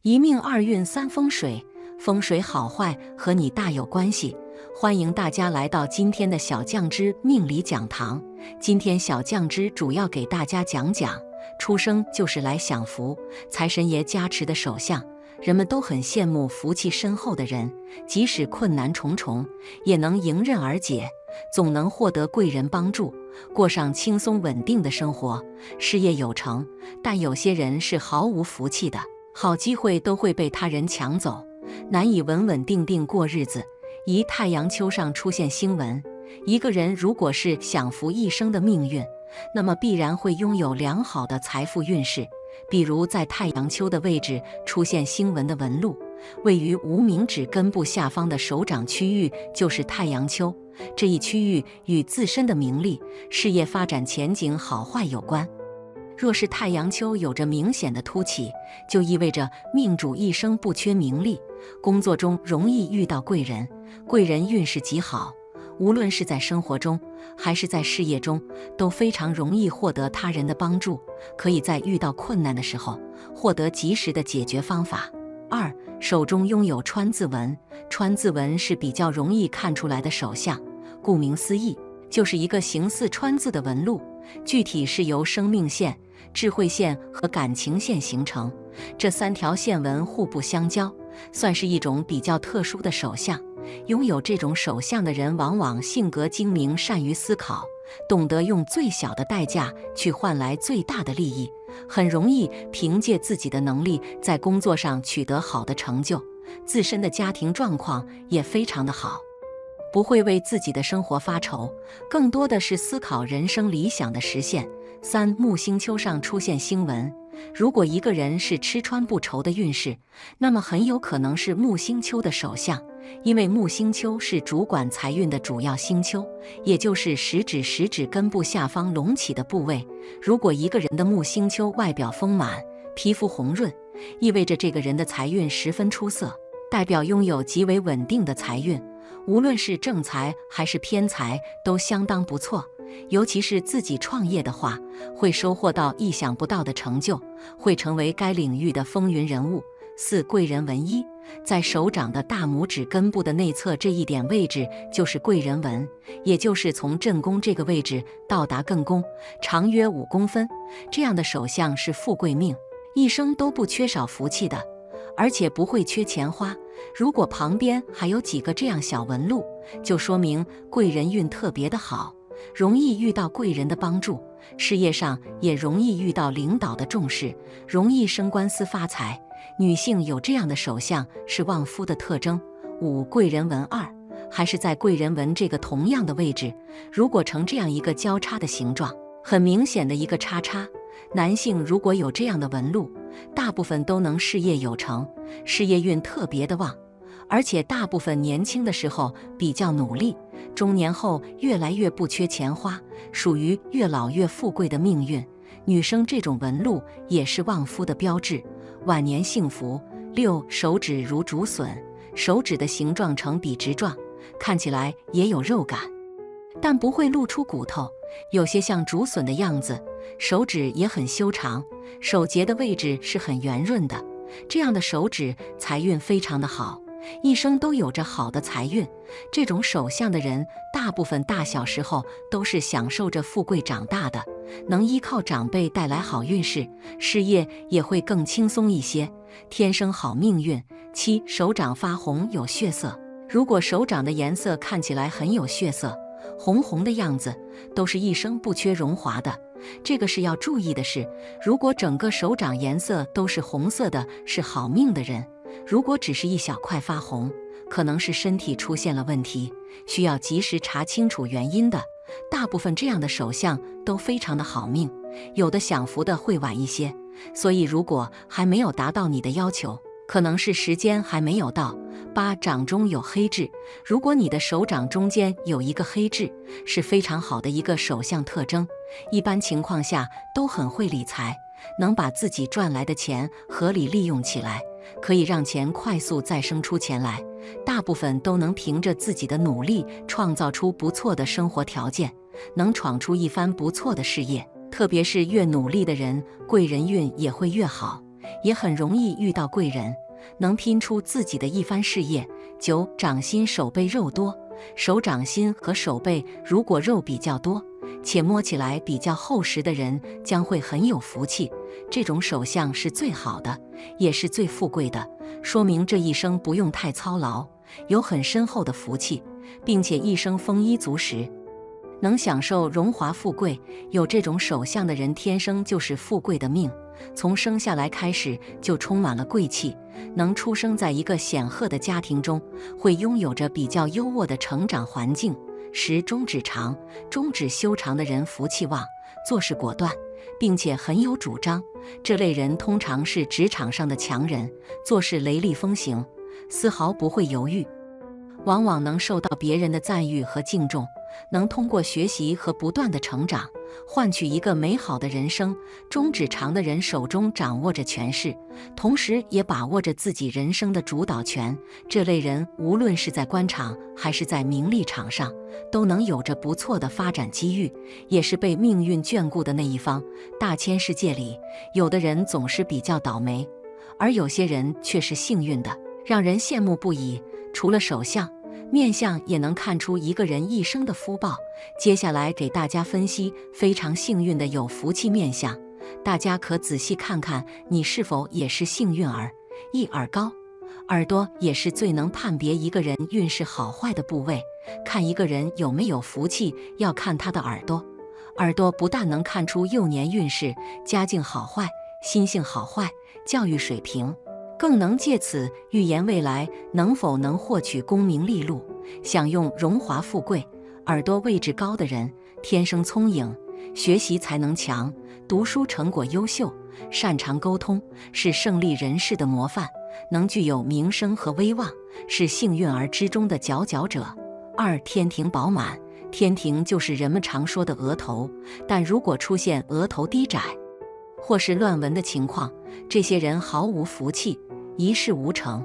一命二运三风水，风水好坏和你大有关系。欢迎大家来到今天的小酱汁命理讲堂。今天小酱汁主要给大家讲讲，出生就是来享福，财神爷加持的手相。人们都很羡慕福气深厚的人，即使困难重重，也能迎刃而解，总能获得贵人帮助，过上轻松稳定的生活，事业有成。但有些人是毫无福气的，好机会都会被他人抢走，难以稳稳定定过日子。宜太阳丘上出现星纹，一个人如果是享福一生的命运，那么必然会拥有良好的财富运势。比如在太阳丘的位置出现星纹的纹路，位于无名指根部下方的手掌区域就是太阳丘，这一区域与自身的名利、事业发展前景好坏有关。若是太阳丘有着明显的凸起，就意味着命主一生不缺名利，工作中容易遇到贵人，贵人运势极好。无论是在生活中还是在事业中，都非常容易获得他人的帮助，可以在遇到困难的时候获得及时的解决方法。二，手中拥有川字纹，川字纹是比较容易看出来的手相，顾名思义，就是一个形似川字的纹路，具体是由生命线、智慧线和感情线形成，这三条线纹互不相交，算是一种比较特殊的手相。拥有这种手相的人往往性格精明，善于思考，懂得用最小的代价去换来最大的利益，很容易凭借自己的能力在工作上取得好的成就，自身的家庭状况也非常的好，不会为自己的生活发愁，更多的是思考人生理想的实现。三，木星丘上出现星纹，如果一个人是吃穿不愁的运势，那么很有可能是木星丘的手相，因为木星丘是主管财运的主要星丘，也就是食指根部下方隆起的部位。如果一个人的木星丘外表丰满，皮肤红润，意味着这个人的财运十分出色，代表拥有极为稳定的财运，无论是正财还是偏财都相当不错。尤其是自己创业的话，会收获到意想不到的成就，会成为该领域的风云人物。四，贵人纹一，在手掌的大拇指根部的内侧这一点位置就是贵人纹，也就是从震宫这个位置到达艮宫，长约5公分。这样的手相是富贵命，一生都不缺少福气的，而且不会缺钱花。如果旁边还有几个这样小纹路，就说明贵人运特别的好，容易遇到贵人的帮助，事业上也容易遇到领导的重视，容易升官司发财。女性有这样的手相是旺夫的特征。五，贵人纹二，还是在贵人纹这个同样的位置，如果成这样一个交叉的形状，很明显的一个叉叉，男性如果有这样的纹路，大部分都能事业有成，事业运特别的旺，而且大部分年轻的时候比较努力，中年后越来越不缺钱花，属于越老越富贵的命运。女生这种纹路也是旺夫的标志，晚年幸福。六，手指如竹笋，手指的形状呈笔直状，看起来也有肉感，但不会露出骨头，有些像竹笋的样子。手指也很修长，手节的位置是很圆润的，这样的手指财运非常的好，一生都有着好的财运。这种手相的人，大部分大小时候都是享受着富贵长大的，能依靠长辈带来好运势，事业也会更轻松一些，天生好命运。七，手掌发红有血色，如果手掌的颜色看起来很有血色，红红的样子，都是一生不缺荣华的。这个是要注意的是，如果整个手掌颜色都是红色的，是好命的人；如果只是一小块发红，可能是身体出现了问题，需要及时查清楚原因的。大部分这样的手相都非常的好命，有的享福的会晚一些，所以如果还没有达到你的要求，可能是时间还没有到。八，掌中有黑痣，如果你的手掌中间有一个黑痣，是非常好的一个手相特征，一般情况下都很会理财，能把自己赚来的钱合理利用起来，可以让钱快速再生出钱来，大部分都能凭着自己的努力创造出不错的生活条件，能闯出一番不错的事业。特别是越努力的人，贵人运也会越好。也很容易遇到贵人，能拼出自己的一番事业。9. 掌心手背肉多，手掌心和手背如果肉比较多，且摸起来比较厚实的人将会很有福气，这种手相是最好的，也是最富贵的，说明这一生不用太操劳，有很深厚的福气，并且一生丰衣足食，能享受荣华富贵。有这种手相的人天生就是富贵的命，从生下来开始就充满了贵气，能出生在一个显赫的家庭中，会拥有着比较优渥的成长环境。10. 中指长，中指修长的人福气旺，做事果断，并且很有主张，这类人通常是职场上的强人，做事雷厉风行，丝毫不会犹豫，往往能受到别人的赞誉和敬重，能通过学习和不断的成长，换取一个美好的人生。中指长的人手中掌握着权势，同时也把握着自己人生的主导权，这类人无论是在官场还是在名利场上，都能有着不错的发展机遇，也是被命运眷顾的那一方。大千世界里，有的人总是比较倒霉，而有些人却是幸运的，让人羡慕不已。除了手相，面相也能看出一个人一生的福报。接下来给大家分析非常幸运的有福气面相，大家可仔细看看你是否也是幸运儿。1. 耳高，耳朵也是最能判别一个人运势好坏的部位，看一个人有没有福气，要看他的耳朵。耳朵不但能看出幼年运势、家境好坏、心性好坏、教育水平，更能借此预言未来能否能获取功名利禄，享用荣华富贵。耳朵位置高的人天生聪颖，学习才能强，读书成果优秀，擅长沟通，是胜利人士的模范，能具有名声和威望，是幸运儿之中的佼佼者。2. 天庭饱满，天庭就是人们常说的额头，但如果出现额头低窄或是乱纹的情况，这些人毫无福气，一事无成。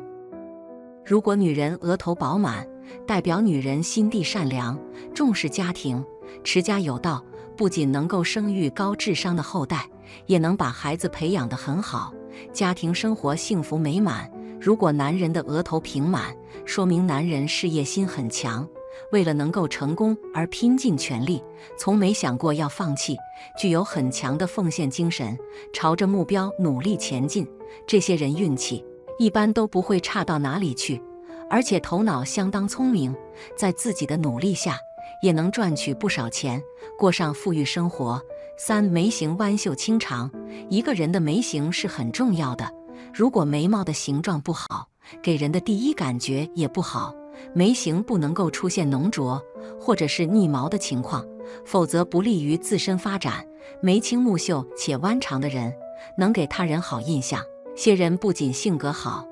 如果女人额头饱满，代表女人心地善良，重视家庭，持家有道，不仅能够生育高智商的后代，也能把孩子培养得很好，家庭生活幸福美满。如果男人的额头平满，说明男人事业心很强，为了能够成功而拼尽全力，从没想过要放弃，具有很强的奉献精神，朝着目标努力前进。这些人运气一般都不会差到哪里去，而且头脑相当聪明，在自己的努力下也能赚取不少钱，过上富裕生活。3. 眉形弯秀清长，一个人的眉形是很重要的，如果眉毛的形状不好，给人的第一感觉也不好。眉形不能够出现浓浊或者是逆毛的情况，否则不利于自身发展。眉清目秀且弯长的人能给他人好印象，些人不仅性格好，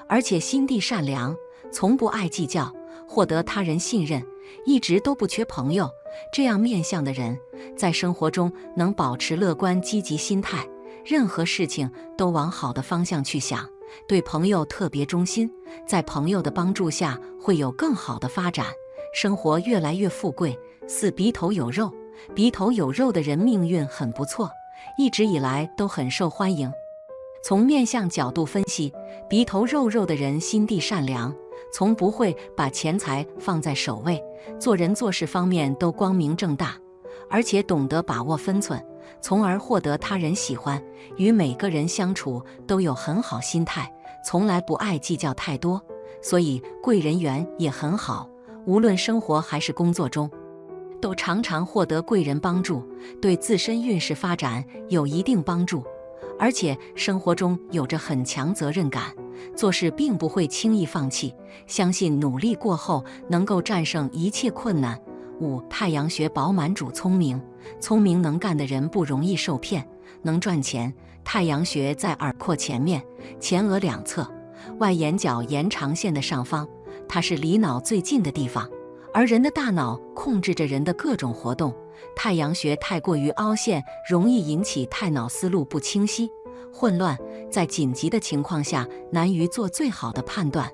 而且心地善良，从不爱计较，获得他人信任，一直都不缺朋友。这样面相的人在生活中能保持乐观积极心态，任何事情都往好的方向去想，对朋友特别忠心，在朋友的帮助下会有更好的发展，生活越来越富贵。4. 鼻头有肉，鼻头有肉的人命运很不错，一直以来都很受欢迎。从面相角度分析，鼻头肉的人心地善良，从不会把钱财放在首位，做人做事方面都光明正大，而且懂得把握分寸，从而获得他人喜欢，与每个人相处都有很好心态，从来不爱计较太多，所以贵人缘也很好，无论生活还是工作中都常常获得贵人帮助，对自身运势发展有一定帮助，而且生活中有着很强责任感，做事并不会轻易放弃，相信努力过后能够战胜一切困难。5. 太阳穴饱满主聪明，聪明能干的人不容易受骗，能赚钱。太阳穴在耳廓前面，前额两侧，外眼角延长线的上方，它是离脑最近的地方，而人的大脑控制着人的各种活动，太阳穴太过于凹陷，容易引起太脑思路不清晰、混乱，在紧急的情况下难于做最好的判断，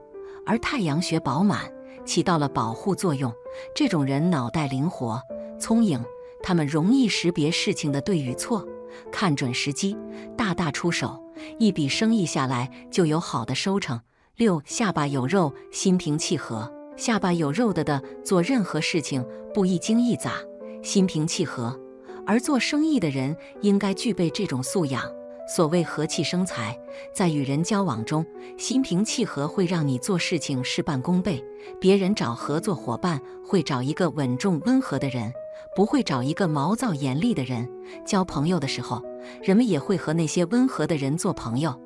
而太阳穴饱满起到了保护作用。这种人脑袋灵活、聪颖，他们容易识别事情的对与错，看准时机，大大出手，一笔生意下来就有好的收成。6. 下巴有肉，心平气和。下巴有肉的做任何事情不一惊一乍，心平气和。而做生意的人应该具备这种素养。所谓和气生财，在与人交往中，心平气和会让你做事情事半功倍。别人找合作伙伴会找一个稳重温和的人，不会找一个毛躁严厉的人。交朋友的时候，人们也会和那些温和的人做朋友。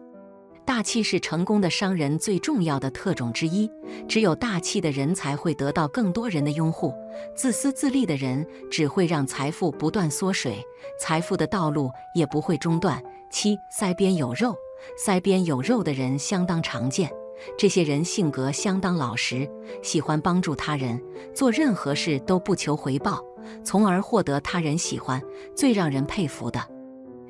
大气是成功的商人最重要的特种之一，只有大气的人才会得到更多人的拥护。自私自利的人只会让财富不断缩水，财富的道路也不会中断。7. 腮边有肉，腮边有肉的人相当常见。这些人性格相当老实，喜欢帮助他人，做任何事都不求回报，从而获得他人喜欢。最让人佩服的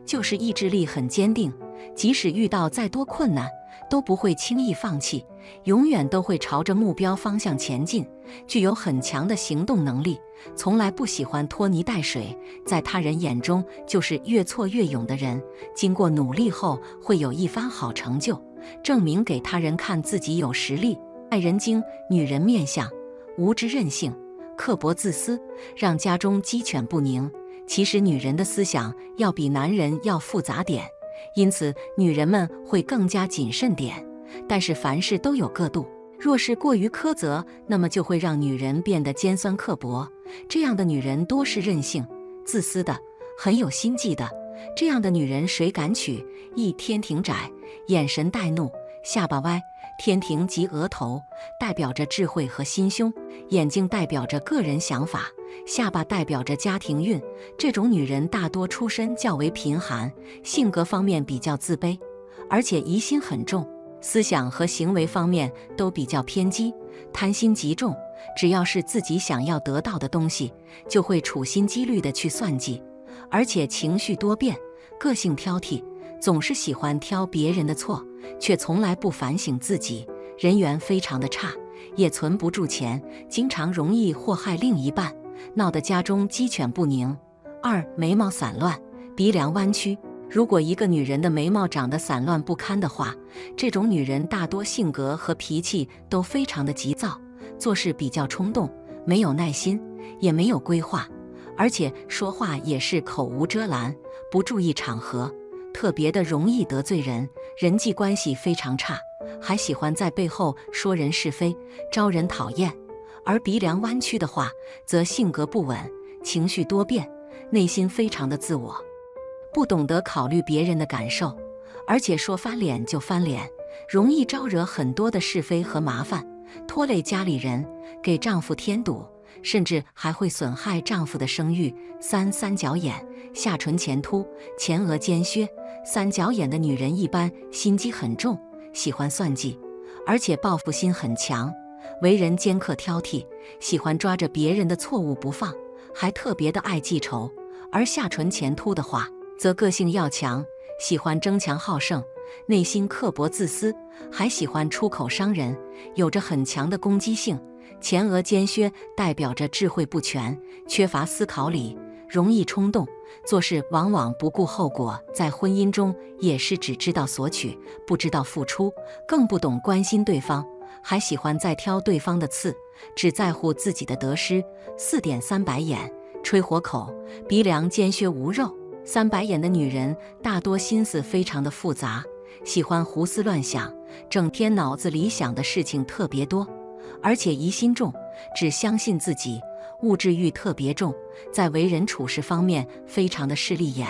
就是意志力很坚定，即使遇到再多困难，都不会轻易放弃，永远都会朝着目标方向前进，具有很强的行动能力，从来不喜欢拖泥带水，在他人眼中就是越挫越勇的人。经过努力后会有一番好成就，证明给他人看自己有实力。爱人精，女人面相，无知任性，刻薄自私，让家中鸡犬不宁。其实女人的思想要比男人要复杂点，因此女人们会更加谨慎点，但是凡事都有个度，若是过于苛责，那么就会让女人变得尖酸刻薄。这样的女人多是任性、自私的，很有心计的。这样的女人谁敢娶？一天庭窄，眼神带怒，下巴歪。天庭即额头，代表着智慧和心胸；眼睛代表着个人想法，下巴代表着家庭运。这种女人大多出身较为贫寒，性格方面比较自卑，而且疑心很重，思想和行为方面都比较偏激，贪心极重。只要是自己想要得到的东西，就会处心积虑地去算计，而且情绪多变，个性挑剔，总是喜欢挑别人的错，却从来不反省自己。人缘非常的差，也存不住钱，经常容易祸害另一半，闹得家中鸡犬不宁。2. 眉毛散乱，鼻梁弯曲。如果一个女人的眉毛长得散乱不堪的话，这种女人大多性格和脾气都非常的急躁，做事比较冲动，没有耐心，也没有规划，而且说话也是口无遮拦，不注意场合，特别的容易得罪人，人际关系非常差，还喜欢在背后说人是非，招人讨厌。而鼻梁弯曲的话，则性格不稳，情绪多变，内心非常的自我，不懂得考虑别人的感受，而且说翻脸就翻脸，容易招惹很多的是非和麻烦，拖累家里人，给丈夫添堵，甚至还会损害丈夫的声誉。3. 三角眼，下唇前凸，前额尖削。三角眼的女人一般心机很重，喜欢算计，而且报复心很强，为人尖刻挑剔，喜欢抓着别人的错误不放，还特别的爱记仇。而下唇前凸的话，则个性要强，喜欢争强好胜，内心刻薄自私，还喜欢出口伤人，有着很强的攻击性。前额尖削代表着智慧不全，缺乏思考力，容易冲动，做事往往不顾后果。在婚姻中也是只知道索取，不知道付出，更不懂关心对方，还喜欢再挑对方的刺，只在乎自己的得失。4. 点三白眼，吹火口，鼻梁尖削无肉。三白眼的女人大多心思非常的复杂，喜欢胡思乱想，整天脑子里想的事情特别多，而且疑心重，只相信自己，物质欲特别重，在为人处事方面非常的势利眼，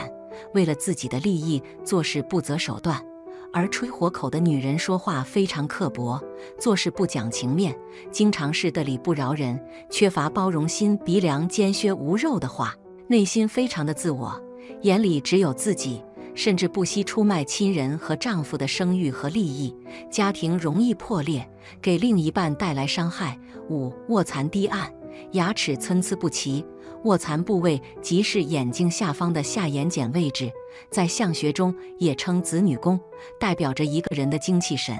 为了自己的利益做事不择手段。而吹火口的女人说话非常刻薄，做事不讲情面，经常是得理不饶人，缺乏包容心。鼻梁尖削无肉的话，内心非常的自我，眼里只有自己，甚至不惜出卖亲人和丈夫的声誉和利益，家庭容易破裂，给另一半带来伤害。5. 卧蚕低暗，牙齿参差不齐。卧蚕部位即是眼睛下方的下眼睑位置，在相学中也称子女宫，代表着一个人的精气神、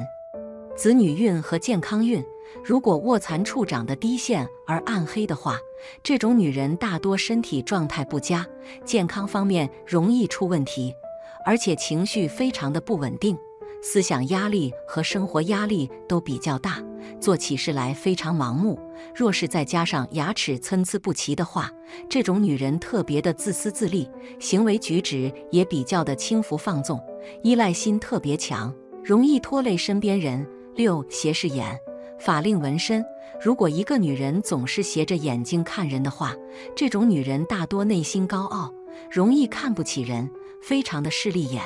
子女运和健康运。如果卧蚕处长得低陷而暗黑的话，这种女人大多身体状态不佳，健康方面容易出问题。而且情绪非常的不稳定，思想压力和生活压力都比较大，做起事来非常盲目。若是再加上牙齿参差不齐的话，这种女人特别的自私自利，行为举止也比较的轻浮放纵，依赖心特别强，容易拖累身边人。6. 斜视眼，法令纹身。如果一个女人总是斜着眼睛看人的话，这种女人大多内心高傲，容易看不起人，非常的势利眼，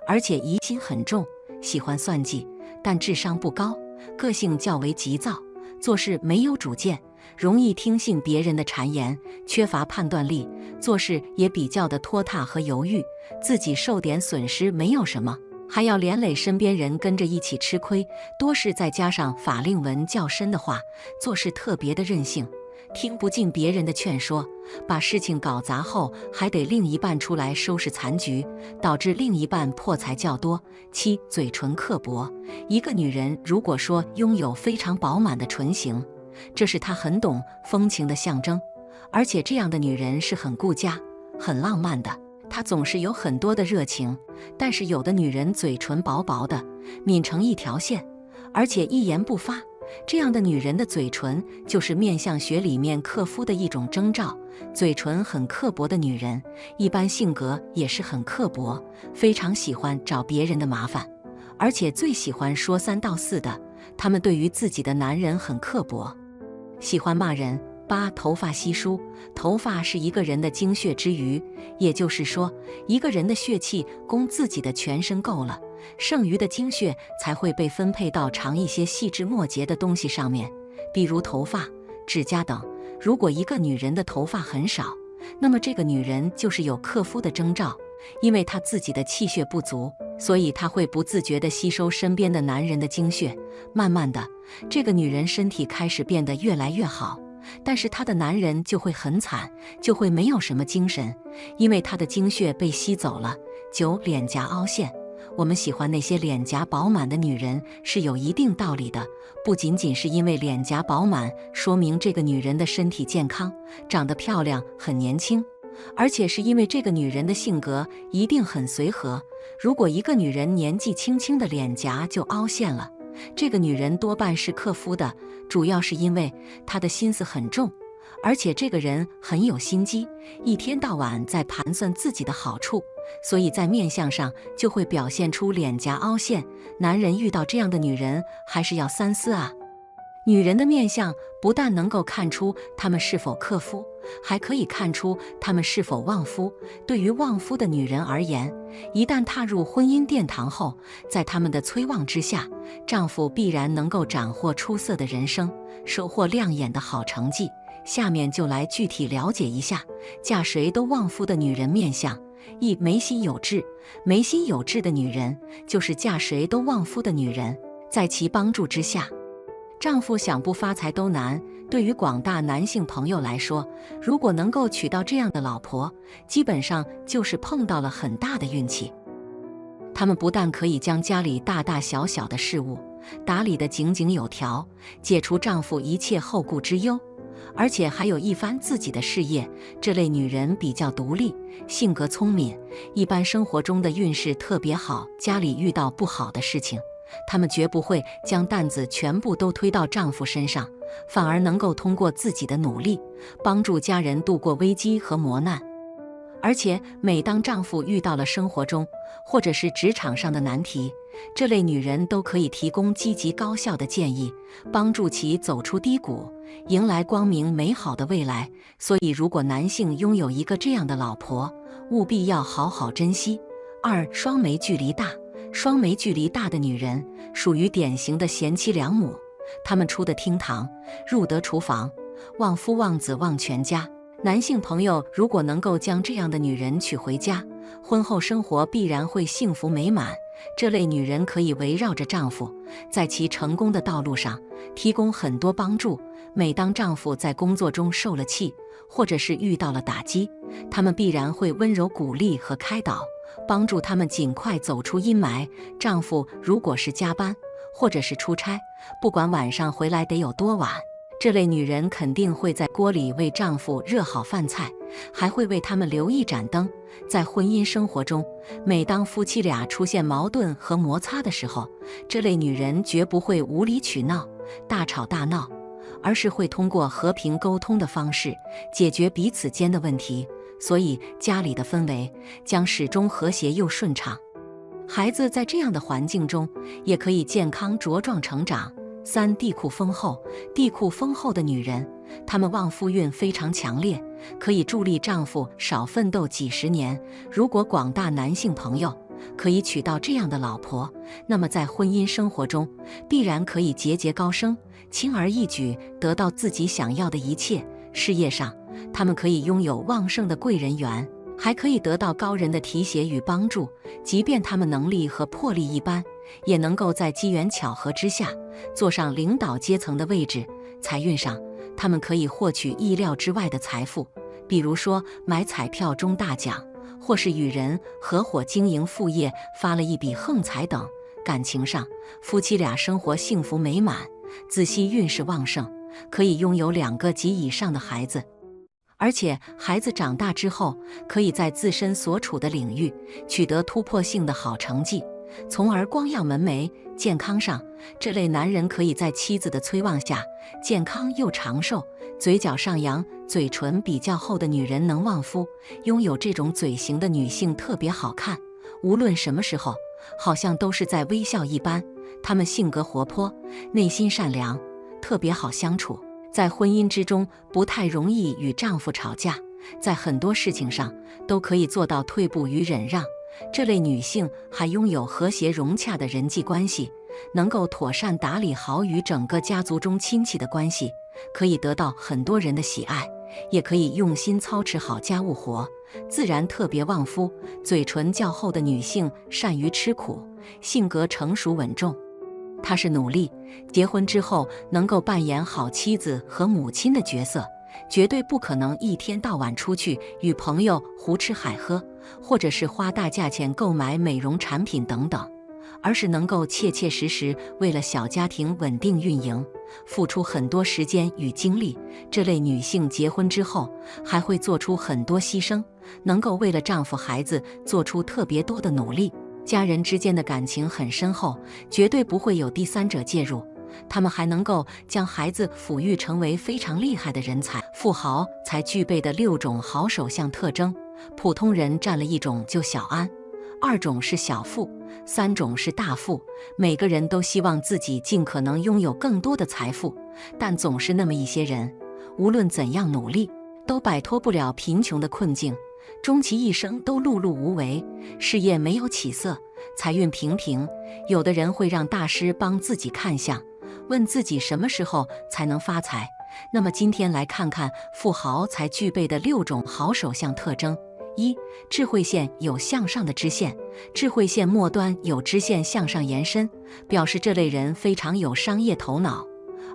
而且疑心很重，喜欢算计，但智商不高，个性较为急躁，做事没有主见，容易听信别人的谗言，缺乏判断力，做事也比较的拖沓和犹豫，自己受点损失没有什么，还要连累身边人跟着一起吃亏，多是再加上法令纹较深的话，做事特别的任性，听不进别人的劝说，把事情搞砸后还得另一半出来收拾残局，导致另一半破财较多。7. 嘴唇刻薄。一个女人如果说拥有非常饱满的唇形，这是她很懂风情的象征，而且这样的女人是很顾家、很浪漫的，她总是有很多的热情。但是有的女人嘴唇薄薄的，抿成一条线，而且一言不发，这样的女人的嘴唇就是面相学里面克夫的一种征兆。嘴唇很刻薄的女人，一般性格也是很刻薄，非常喜欢找别人的麻烦，而且最喜欢说3道4的。她们对于自己的男人很刻薄，喜欢骂人。8. 头发稀疏。头发是一个人的精血之余，也就是说，一个人的血气供自己的全身够了，剩余的精血才会被分配到长一些细枝末节的东西上面，比如头发、指甲等。如果一个女人的头发很少，那么这个女人就是有克夫的征兆，因为她自己的气血不足，所以她会不自觉地吸收身边的男人的精血，慢慢的，这个女人身体开始变得越来越好，但是她的男人就会很惨，就会没有什么精神，因为她的精血被吸走了。9. 脸颊凹陷。我们喜欢那些脸颊饱满的女人是有一定道理的，不仅仅是因为脸颊饱满说明这个女人的身体健康，长得漂亮，很年轻，而且是因为这个女人的性格一定很随和。如果一个女人年纪轻轻的脸颊就凹陷了，这个女人多半是克夫的，主要是因为她的心思很重，而且这个人很有心机，一天到晚在盘算自己的好处，所以在面相上就会表现出脸颊凹陷。男人遇到这样的女人还是要三思啊。女人的面相不但能够看出她们是否克夫，还可以看出她们是否旺夫。对于旺夫的女人而言，一旦踏入婚姻殿堂后，在他们的催旺之下，丈夫必然能够斩获出色的人生，收获亮眼的好成绩。下面就来具体了解一下嫁谁都旺夫的女人面相。1. 眉心有痣。眉心有痣的女人就是嫁谁都旺夫的女人，在其帮助之下，丈夫想不发财都难。对于广大男性朋友来说，如果能够娶到这样的老婆，基本上就是碰到了很大的运气。他们不但可以将家里大大小小的事务打理得井井有条，解除丈夫一切后顾之忧，而且还有一番自己的事业。这类女人比较独立，性格聪明，一般生活中的运势特别好。家里遇到不好的事情，她们绝不会将担子全部都推到丈夫身上，反而能够通过自己的努力，帮助家人度过危机和磨难。而且每当丈夫遇到了生活中或者是职场上的难题，这类女人都可以提供积极高效的建议，帮助其走出低谷，迎来光明美好的未来。所以如果男性拥有一个这样的老婆，务必要好好珍惜。2. 双眉距离大。双眉距离大的女人属于典型的贤妻良母，她们出得厅堂，入得厨房，旺夫旺子旺全家。男性朋友如果能够将这样的女人娶回家，婚后生活必然会幸福美满。这类女人可以围绕着丈夫，在其成功的道路上提供很多帮助。每当丈夫在工作中受了气，或者是遇到了打击，她们必然会温柔鼓励和开导，帮助他们尽快走出阴霾。丈夫如果是加班或者是出差，不管晚上回来得有多晚，这类女人肯定会在锅里为丈夫热好饭菜，还会为他们留一盏灯。在婚姻生活中，每当夫妻俩出现矛盾和摩擦的时候，这类女人绝不会无理取闹、大吵大闹，而是会通过和平沟通的方式解决彼此间的问题，所以家里的氛围将始终和谐又顺畅。孩子在这样的环境中也可以健康茁壮成长。3. 地库丰厚。地库丰厚的女人，她们旺夫运非常强烈，可以助力丈夫少奋斗几十年。如果广大男性朋友可以娶到这样的老婆，那么在婚姻生活中必然可以节节高升，轻而易举得到自己想要的一切。事业上，她们可以拥有旺盛的贵人缘，还可以得到高人的提携与帮助，即便他们能力和魄力一般，也能够在机缘巧合之下坐上领导阶层的位置。财运上，他们可以获取意料之外的财富，比如说买彩票中大奖，或是与人合伙经营副业发了一笔横财等。感情上，夫妻俩生活幸福美满，子息运势旺盛，可以拥有2个及以上的孩子。而且孩子长大之后，可以在自身所处的领域取得突破性的好成绩，从而光耀门楣。健康上，这类男人可以在妻子的催望下健康又长寿。嘴角上扬、嘴唇比较厚的女人能旺夫，拥有这种嘴型的女性特别好看，无论什么时候好像都是在微笑一般。她们性格活泼，内心善良，特别好相处，在婚姻之中不太容易与丈夫吵架，在很多事情上都可以做到退步与忍让。这类女性还拥有和谐融洽的人际关系，能够妥善打理好与整个家族中亲戚的关系，可以得到很多人的喜爱，也可以用心操持好家务活，自然特别旺夫。嘴唇较厚的女性善于吃苦，性格成熟稳重，她是努力结婚之后能够扮演好妻子和母亲的角色，绝对不可能一天到晚出去与朋友胡吃海喝，或者是花大价钱购买美容产品等等，而是能够切切实实为了小家庭稳定运营，付出很多时间与精力。这类女性结婚之后还会做出很多牺牲，能够为了丈夫孩子做出特别多的努力。家人之间的感情很深厚，绝对不会有第三者介入，他们还能够将孩子抚育成为非常厉害的人才。富豪才具备的6种好手相特征，普通人占了1种就小安，2种是小富，3种是大富。每个人都希望自己尽可能拥有更多的财富，但总是那么一些人，无论怎样努力，都摆脱不了贫穷的困境，终其一生都碌碌无为，事业没有起色，财运平平。有的人会让大师帮自己看相，问自己什么时候才能发财。那么今天来看看富豪才具备的6种好手相特征。1. 智慧线有向上的支线，智慧线末端有支线向上延伸，表示这类人非常有商业头脑，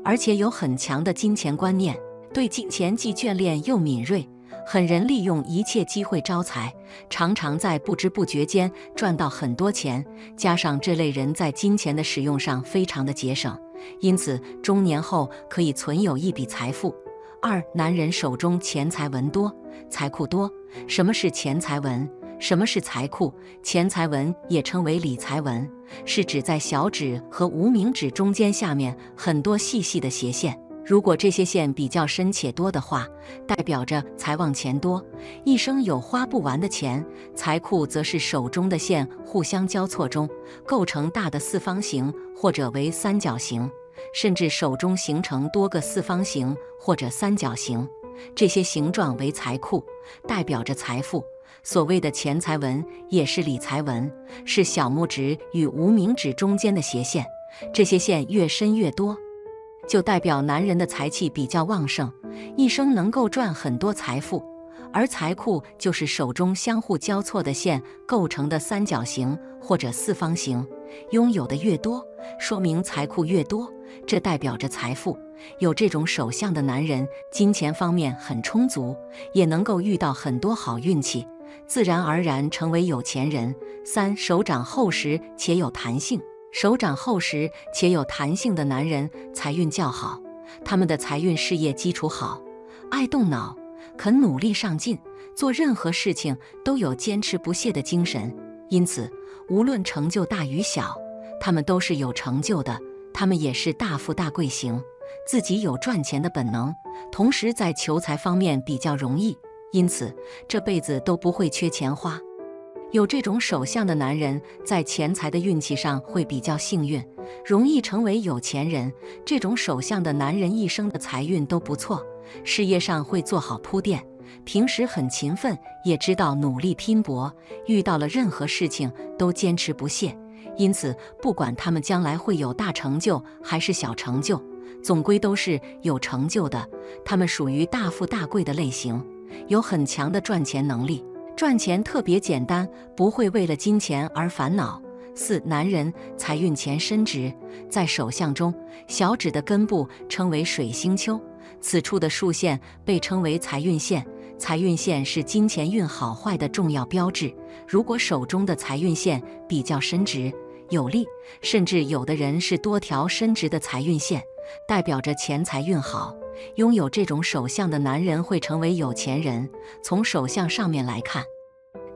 而且有很强的金钱观念，对金钱既眷恋又敏锐，很能利用一切机会招财，常常在不知不觉间赚到很多钱。加上这类人在金钱的使用上非常的节省，因此中年后可以存有一笔财富。2. 男人手中钱财文多，财库多。什么是钱财文？什么是财库？钱财文也称为理财文，是指在小指和无名指中间下面很多细细的斜线，如果这些线比较深且多的话，代表着财旺钱多，一生有花不完的钱。财库则是手中的线互相交错中构成大的四方形或者为三角形，甚至手中形成多个四方形或者三角形，这些形状为财库，代表着财富。所谓的钱财纹也是理财纹，是小拇指与无名指中间的斜线，这些线越深越多，就代表男人的财气比较旺盛，一生能够赚很多财富。而财库就是手中相互交错的线构成的三角形或者四方形，拥有的越多，说明财库越多，这代表着财富。有这种手相的男人，金钱方面很充足，也能够遇到很多好运气，自然而然成为有钱人。3. 手掌厚实且有弹性。手掌厚实且有弹性的男人财运较好，他们的财运事业基础好，爱动脑，肯努力上进，做任何事情都有坚持不懈的精神。因此，无论成就大与小，他们都是有成就的。他们也是大富大贵型，自己有赚钱的本能，同时在求财方面比较容易，因此这辈子都不会缺钱花。有这种手相的男人，在钱财的运气上会比较幸运，容易成为有钱人。这种手相的男人一生的财运都不错，事业上会做好铺垫，平时很勤奋，也知道努力拼搏，遇到了任何事情都坚持不懈。因此，不管他们将来会有大成就还是小成就，总归都是有成就的。他们属于大富大贵的类型，有很强的赚钱能力，赚钱特别简单，不会为了金钱而烦恼。4. 男人财运前申直，在手相中，小指的根部称为水星丘，此处的竖线被称为财运线。财运线是金钱运好坏的重要标志。如果手中的财运线比较伸直有力，甚至有的人是多条伸直的财运线，代表着钱财运好。拥有这种手相的男人会成为有钱人。从手相上面来看，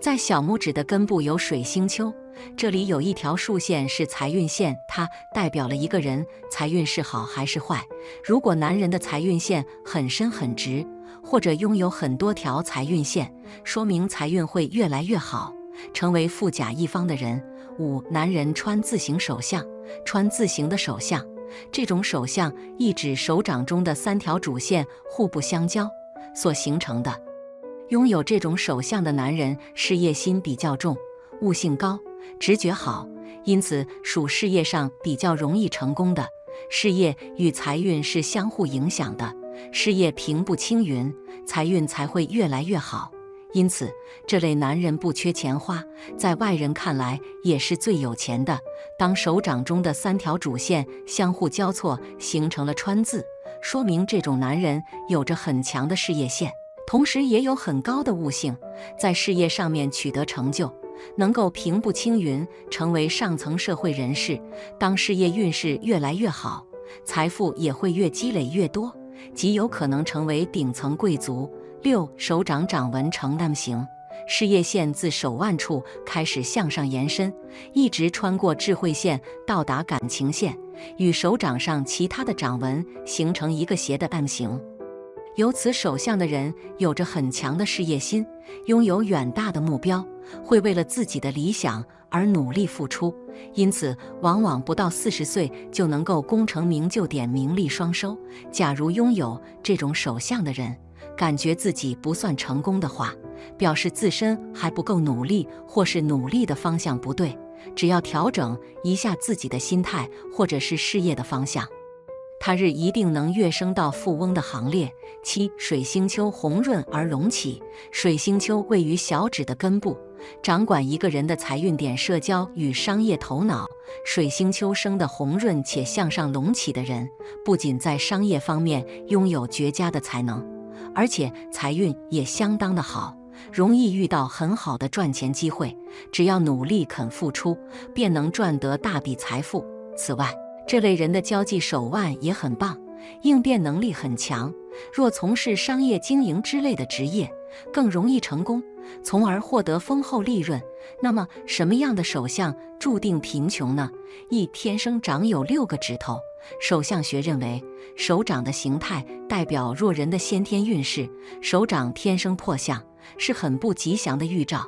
在小拇指的根部有水星丘，这里有一条竖线是财运线，它代表了一个人财运是好还是坏。如果男人的财运线很深很直，或者拥有很多条财运线，说明财运会越来越好，成为富甲一方的人。5. 男人穿字形手相，穿字形的手相，这种手相意指手掌中的3条主线互不相交所形成的。拥有这种手相的男人事业心比较重，悟性高，直觉好，因此属事业上比较容易成功的。事业与财运是相互影响的，事业平步青云，财运才会越来越好。因此，这类男人不缺钱花，在外人看来也是最有钱的。当手掌中的3条主线相互交错，形成了川字，说明这种男人有着很强的事业线，同时也有很高的悟性，在事业上面取得成就，能够平步青云，成为上层社会人士。当事业运势越来越好，财富也会越积累越多，极有可能成为顶层贵族。6. 手掌掌纹呈 M 形，事业线自手腕处开始向上延伸，一直穿过智慧线到达感情线，与手掌上其他的掌纹形成一个斜的 M 形。有此手相的人有着很强的事业心，拥有远大的目标，会为了自己的理想而努力付出，因此往往不到40岁就能够功成名就，点名利双收。假如拥有这种手相的人，感觉自己不算成功的话，表示自身还不够努力，或是努力的方向不对，只要调整一下自己的心态或者是事业的方向，他日一定能跃升到富翁的行列。7. 水星丘红润而隆起，水星丘位于小指的根部，掌管一个人的财运点、社交与商业头脑。水星丘生的红润且向上隆起的人，不仅在商业方面拥有绝佳的才能，而且财运也相当的好，容易遇到很好的赚钱机会，只要努力肯付出，便能赚得大笔财富。此外，这类人的交际手腕也很棒，应变能力很强，若从事商业经营之类的职业，更容易成功，从而获得丰厚利润。那么什么样的手相注定贫穷呢？一天生长有6个指头。手相学认为，手掌的形态代表弱人的先天运势，手掌天生破相是很不吉祥的预兆。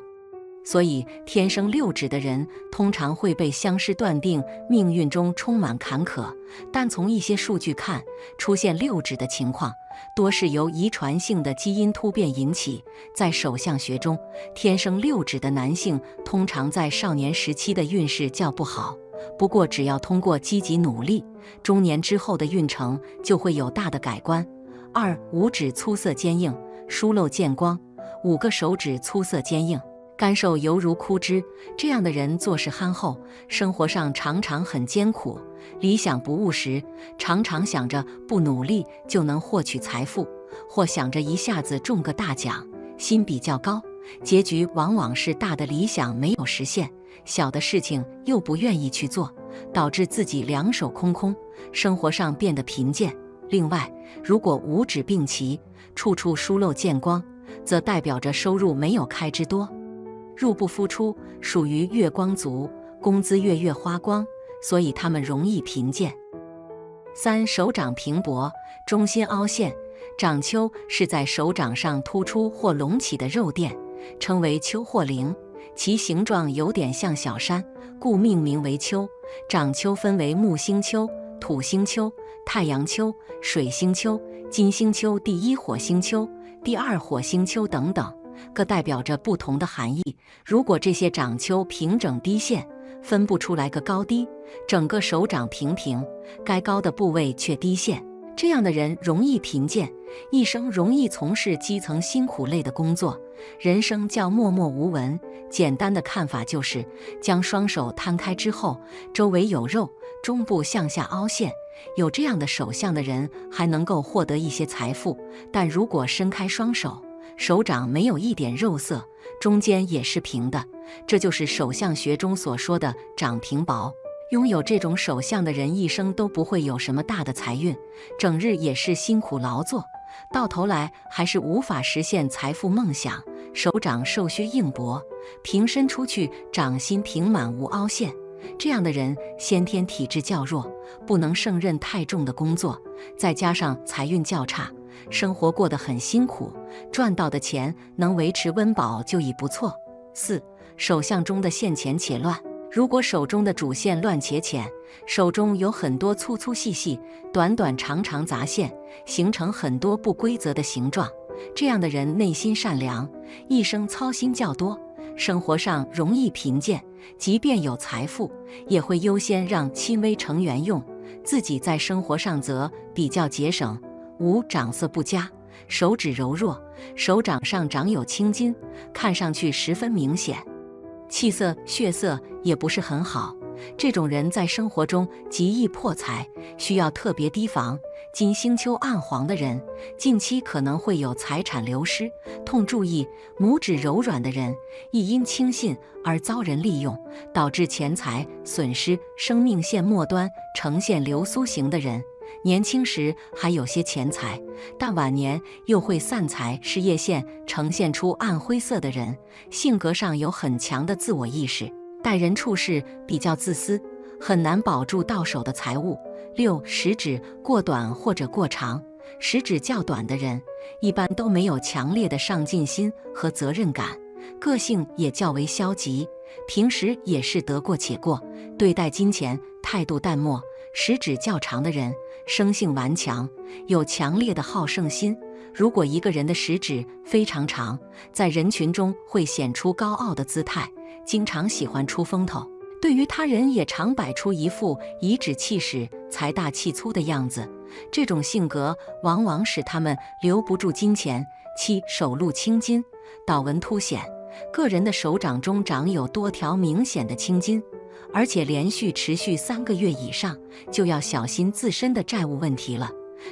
所以天生6指的人通常会被相师断定命运中充满坎坷，但从一些数据看，出现6指的情况多是由遗传性的基因突变引起。在手相学中，天生6指的男性通常在少年时期的运势较不好，不过只要通过积极努力，中年之后的运程就会有大的改观。2. 5指粗涩坚硬，疏漏见光。5个手指粗涩坚硬，干瘦犹如枯枝，这样的人做事憨厚，生活上常常很艰苦，理想不务实，常常想着不努力就能获取财富，或想着一下子中个大奖，心比较高，结局往往是大的理想没有实现，小的事情又不愿意去做，导致自己两手空空，生活上变得贫贱。另外，如果五指并齐，处处疏漏见光，则代表着收入没有开支多，入不敷出，属于月光族，工资月花光，所以他们容易贫贱。3. 手掌平薄，中心凹陷，掌丘是在手掌上突出或隆起的肉垫，称为丘或陵，其形状有点像小山，故命名为丘。掌丘分为木星丘、土星丘、太阳丘、水星丘、金星丘、第一火星丘、第二火星丘等等，各代表着不同的含义。如果这些掌丘平整低陷，分不出来个高低，整个手掌平，该高的部位却低陷，这样的人容易贫贱，一生容易从事基层辛苦类的工作，人生较默默无闻。简单的看法就是，将双手摊开之后，周围有肉，中部向下凹陷，有这样的手相的人还能够获得一些财富。但如果伸开双手，手掌没有一点肉色，中间也是平的，这就是手相学中所说的掌平薄。拥有这种手相的人一生都不会有什么大的财运，整日也是辛苦劳作，到头来还是无法实现财富梦想。手掌瘦削硬薄，平伸出去，掌心平满无凹陷，这样的人先天体质较弱，不能胜任太重的工作，再加上财运较差，生活过得很辛苦，赚到的钱能维持温饱就已不错。4. 手相中的线浅且乱，如果手中的主线乱且浅，手中有很多粗粗细细、短短长长杂线，形成很多不规则的形状，这样的人内心善良，一生操心较多，生活上容易贫贱，即便有财富，也会优先让亲微成员用，自己在生活上则比较节省。5. 掌色不佳，手指柔弱，手掌上长有青筋，看上去十分明显，气色、血色也不是很好，这种人在生活中极易破财，需要特别提防。金星丘暗黄的人，近期可能会有财产流失，痛注意。拇指柔软的人，易因轻信而遭人利用，导致钱财损失。生命线末端呈现流苏型的人，年轻时还有些钱财，但晚年又会散财。事业线呈现出暗灰色的人，性格上有很强的自我意识，待人处事比较自私，很难保住到手的财物。6. 食指过短或者过长，食指较短的人一般都没有强烈的上进心和责任感，个性也较为消极，平时也是得过且过，对待金钱态度淡漠。食指较长的人生性顽强，有强烈的好胜心，如果一个人的食指非常长，在人群中会显出高傲的姿态，经常喜欢出风头，对于他人也常摆出一副颐指气使、财大气粗的样子，这种性格往往使他们留不住金钱。7. 手露青筋，倒纹凸显，个人的手掌中长有多条明显的青筋，而且连续持续3个月以上，就要小心自身的债务问题了。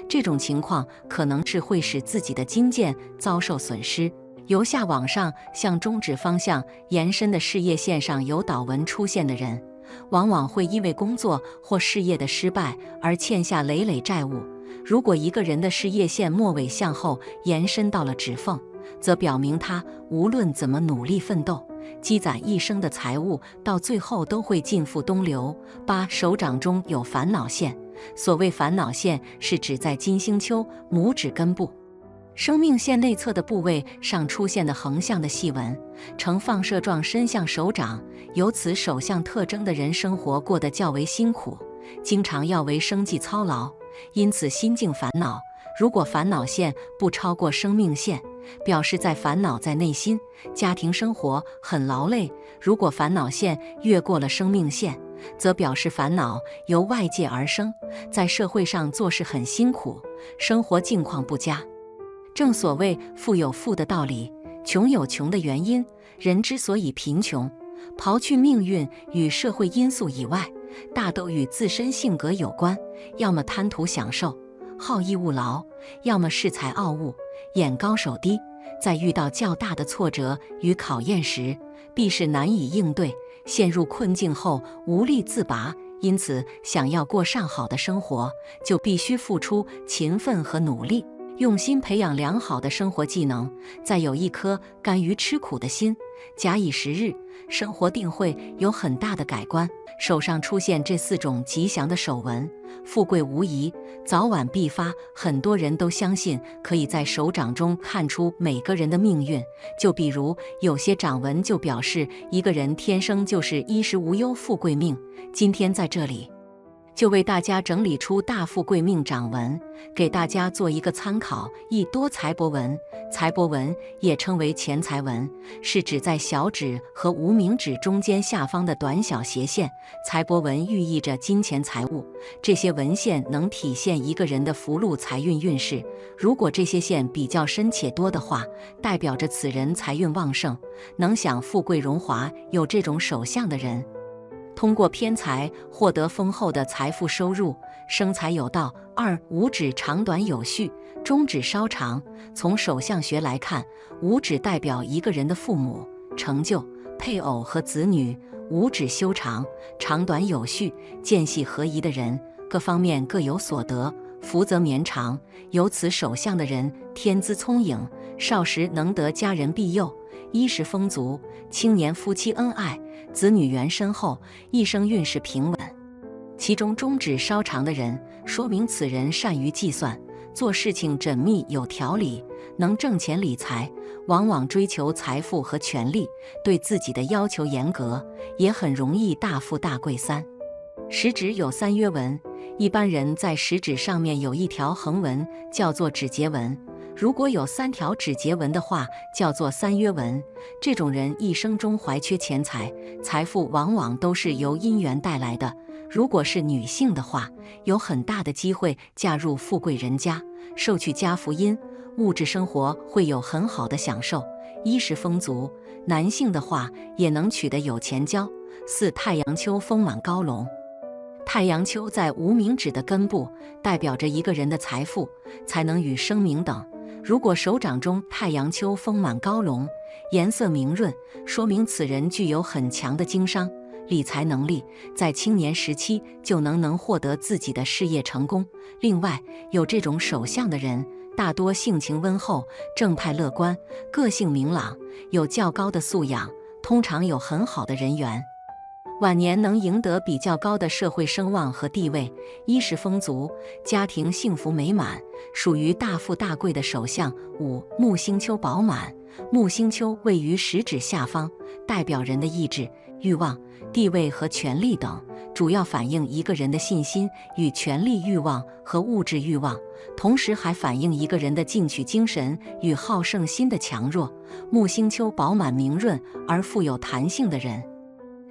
这种情况可能是会使自己的金剑遭受损失。由下往上向中指方向延伸的事业线上有倒纹出现的人，往往会因为工作或事业的失败而欠下累累债务。如果一个人的事业线末尾向后延伸到了指缝，则表明他无论怎么努力奋斗，积攒一生的财物，到最后都会尽付东流。8. 手掌中有烦恼线，所谓烦恼线是指在金星丘拇指根部生命线内侧的部位上出现的横向的细纹，呈放射状伸向手掌。有此手相特征的人，生活过得较为辛苦，经常要为生计操劳，因此心境烦恼。如果烦恼线不超过生命线，表示在烦恼在内心，家庭生活很劳累；如果烦恼线越过了生命线，则表示烦恼由外界而生，在社会上做事很辛苦，生活境况不佳。正所谓富有富的道理，穷有穷的原因。人之所以贫穷，刨去命运与社会因素以外，大都与自身性格有关，要么贪图享受，好逸恶劳，要么恃才傲物，眼高手低，在遇到较大的挫折与考验时，必是难以应对，陷入困境后无力自拔，因此，想要过上好的生活，就必须付出勤奋和努力，用心培养良好的生活技能，再有一颗甘于吃苦的心，假以时日，生活定会有很大的改观。手上出现这4种吉祥的手纹，富贵无疑，早晚必发。很多人都相信可以在手掌中看出每个人的命运，就比如有些掌纹就表示一个人天生就是衣食无忧富贵命。今天在这里就为大家整理出大富贵命掌纹，给大家做一个参考。一多财帛纹，财帛纹也称为钱财纹，是指在小指和无名指中间下方的短小斜线。财帛纹寓意着金钱财物，这些纹线能体现一个人的福禄财运运势。如果这些线比较深且多的话，代表着此人财运旺盛，能享富贵荣华。有这种手相的人，通过偏财获得丰厚的财富收入，生财有道。2五指长短有序，中指稍长。从手相学来看，五指代表一个人的父母、成就、配偶和子女。五指修长，长短有序，间隙合宜的人，各方面各有所得，福泽绵长。有此手相的人，天资聪颖，少时能得家人庇佑，衣食丰足，青年夫妻恩爱，子女缘深厚，一生运势平稳。其中中指稍长的人，说明此人善于计算，做事情缜密有条理，能挣钱理财，往往追求财富和权力，对自己的要求严格，也很容易大富大贵。3食指有3约纹，一般人在食指上面有一条横纹，叫做指节纹。如果有3条指节纹的话，叫做3约纹。这种人一生中怀缺钱财，财富往往都是由姻缘带来的。如果是女性的话，有很大的机会嫁入富贵人家，受取家福荫，物质生活会有很好的享受，衣食丰足。男性的话，也能娶得有钱交。4太阳丘丰满高隆，太阳丘在无名指的根部，代表着一个人的财富、才能与声名等。如果手掌中太阳丘丰满高隆，颜色明润，说明此人具有很强的经商、理财能力，在青年时期就能获得自己的事业成功。另外，有这种手相的人，大多性情温厚、正派乐观，个性明朗，有较高的素养，通常有很好的人缘，晚年能赢得比较高的社会声望和地位，衣食丰足，家庭幸福美满，属于大富大贵的手相。5木星丘饱满，木星丘位于食指下方，代表人的意志、欲望、地位和权力等，主要反映一个人的信心与权力欲望和物质欲望，同时还反映一个人的进取精神与好胜心的强弱。木星丘饱满明润而富有弹性的人，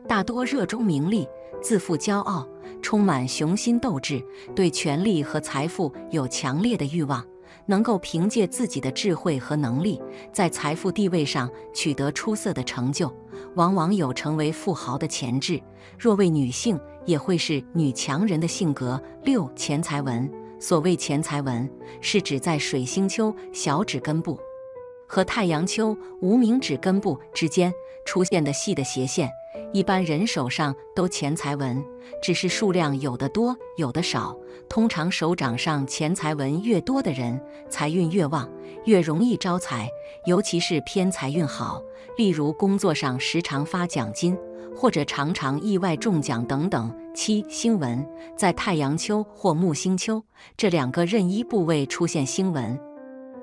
大多热衷名利，自负骄傲，充满雄心斗志，对权力和财富有强烈的欲望，能够凭借自己的智慧和能力，在财富地位上取得出色的成就，往往有成为富豪的潜质。若为女性，也会是女强人的性格。6钱财纹，所谓钱财纹，是指在水星丘小指根部和太阳丘无名指根部之间出现的细的斜线。一般人手上都钱财纹，只是数量有的多有的少。通常手掌上钱财纹越多的人，财运越旺，越容易招财，尤其是偏财运好，例如工作上时常发奖金，或者常常意外中奖等等。7星纹，在太阳丘或木星丘这2个任意部位出现星纹，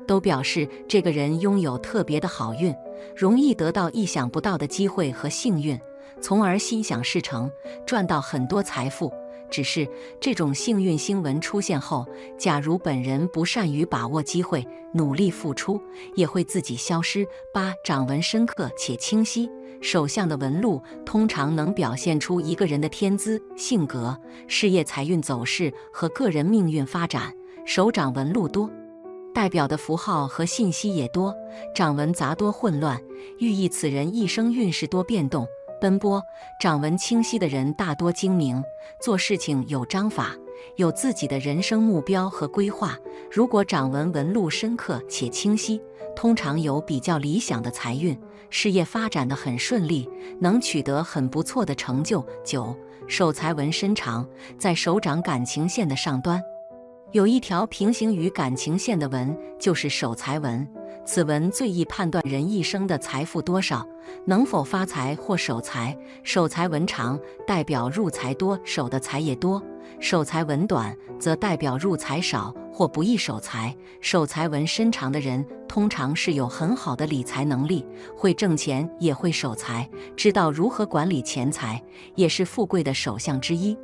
都表示这个人拥有特别的好运，容易得到意想不到的机会和幸运，从而心想事成，赚到很多财富。只是这种幸运星纹出现后，假如本人不善于把握机会，努力付出，也会自己消失。8掌纹深刻且清晰，手相的纹路通常能表现出一个人的天资、性格、事业财运走势和个人命运发展。手掌纹路多，代表的符号和信息也多，掌纹杂多混乱，寓意此人一生运势多变动奔波。掌纹清晰的人大多精明，做事情有章法，有自己的人生目标和规划。如果掌纹纹路深刻且清晰，通常有比较理想的财运，事业发展得很顺利，能取得很不错的成就。9、手财纹深长，在手掌感情线的上端，有一条平行于感情线的纹，就是手财纹。此纹最易判断人一生的财富多少，能否发财或守财。手财纹长，代表入财多，守的财也多；手财纹短，则代表入财少或不易守财。手财纹深长的人，通常是有很好的理财能力，会挣钱，也会守财，知道如何管理钱财，也是富贵的首相之一。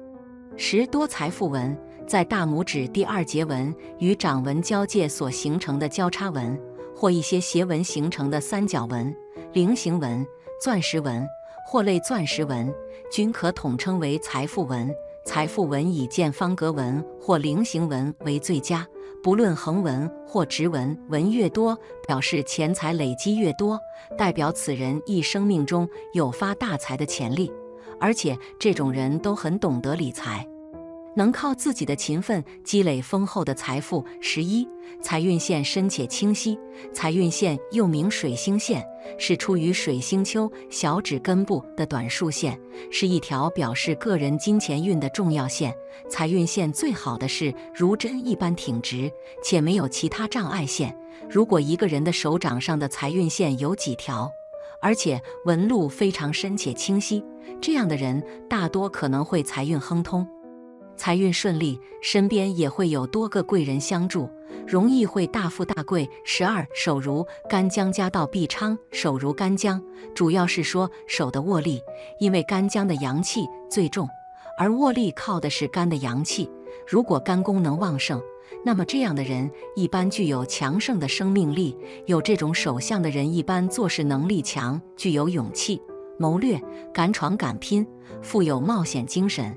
10、多财富纹，在大拇指第2节纹与掌纹交界所形成的交叉纹，或一些斜纹形成的三角纹、菱形纹、钻石纹或类钻石纹，均可统称为财富纹。财富纹以见方格纹或菱形纹为最佳，不论横纹或直纹，纹越多，表示钱财累积越多，代表此人一生命中有发大财的潜力，而且这种人都很懂得理财，能靠自己的勤奋积累丰厚的财富。11、财运线深且清晰，财运线又名水星线，是出于水星丘小指根部的短竖线，是一条表示个人金钱运的重要线。财运线最好的是如针一般挺直，且没有其他障碍线。如果一个人的手掌上的财运线有几条，而且纹路非常深且清晰，这样的人大多可能会财运亨通，财运顺利，身边也会有多个贵人相助，容易会大富大贵。12、手如干姜家道必昌，手如干姜主要是说手的握力，因为干姜的阳气最重，而握力靠的是肝的阳气。如果肝功能旺盛，那么这样的人一般具有强盛的生命力。有这种手相的人一般做事能力强，具有勇气、谋略，敢闯敢拼，富有冒险精神，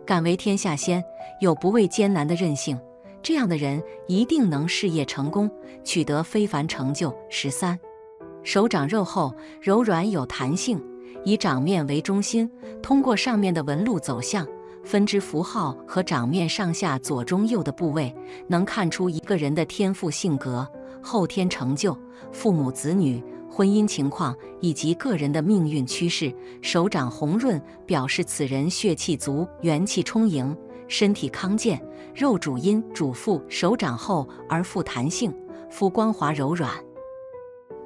敢为天下先，有不畏艰难的韧性。这样的人一定能事业成功，取得非凡成就。13、手掌肉厚、柔软有弹性，以掌面为中心，通过上面的纹路走向分支符号和掌面上下左中右的部位，能看出一个人的天赋性格、后天成就、父母子女、婚姻情况以及个人的命运趋势。手掌红润，表示此人血气足，元气充盈，身体康健。肉主阴主腹，手掌厚而富弹性，肤光滑柔软，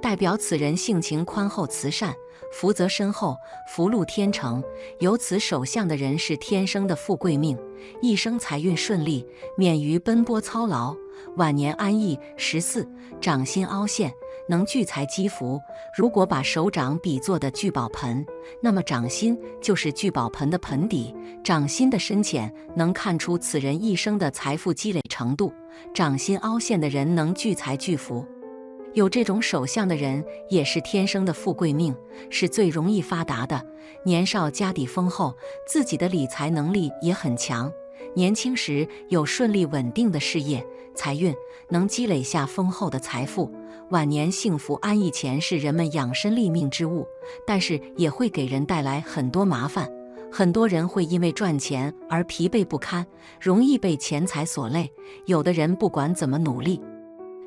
代表此人性情宽厚慈善，福泽深厚，福禄天成。有此手相的人是天生的富贵命，一生财运顺利，免于奔波操劳，晚年安逸。14、掌心凹陷，能聚财积福。如果把手掌比作的聚宝盆，那么掌心就是聚宝盆的盆底。掌心的深浅能看出此人一生的财富积累程度。掌心凹陷的人能聚财聚福。有这种手相的人也是天生的富贵命，是最容易发达的。年少家底丰厚，自己的理财能力也很强。年轻时有顺利稳定的事业财运，能积累下丰厚的财富。晚年幸福安逸，钱是人们养身立命之物，但是也会给人带来很多麻烦。很多人会因为赚钱而疲惫不堪，容易被钱财所累。有的人不管怎么努力，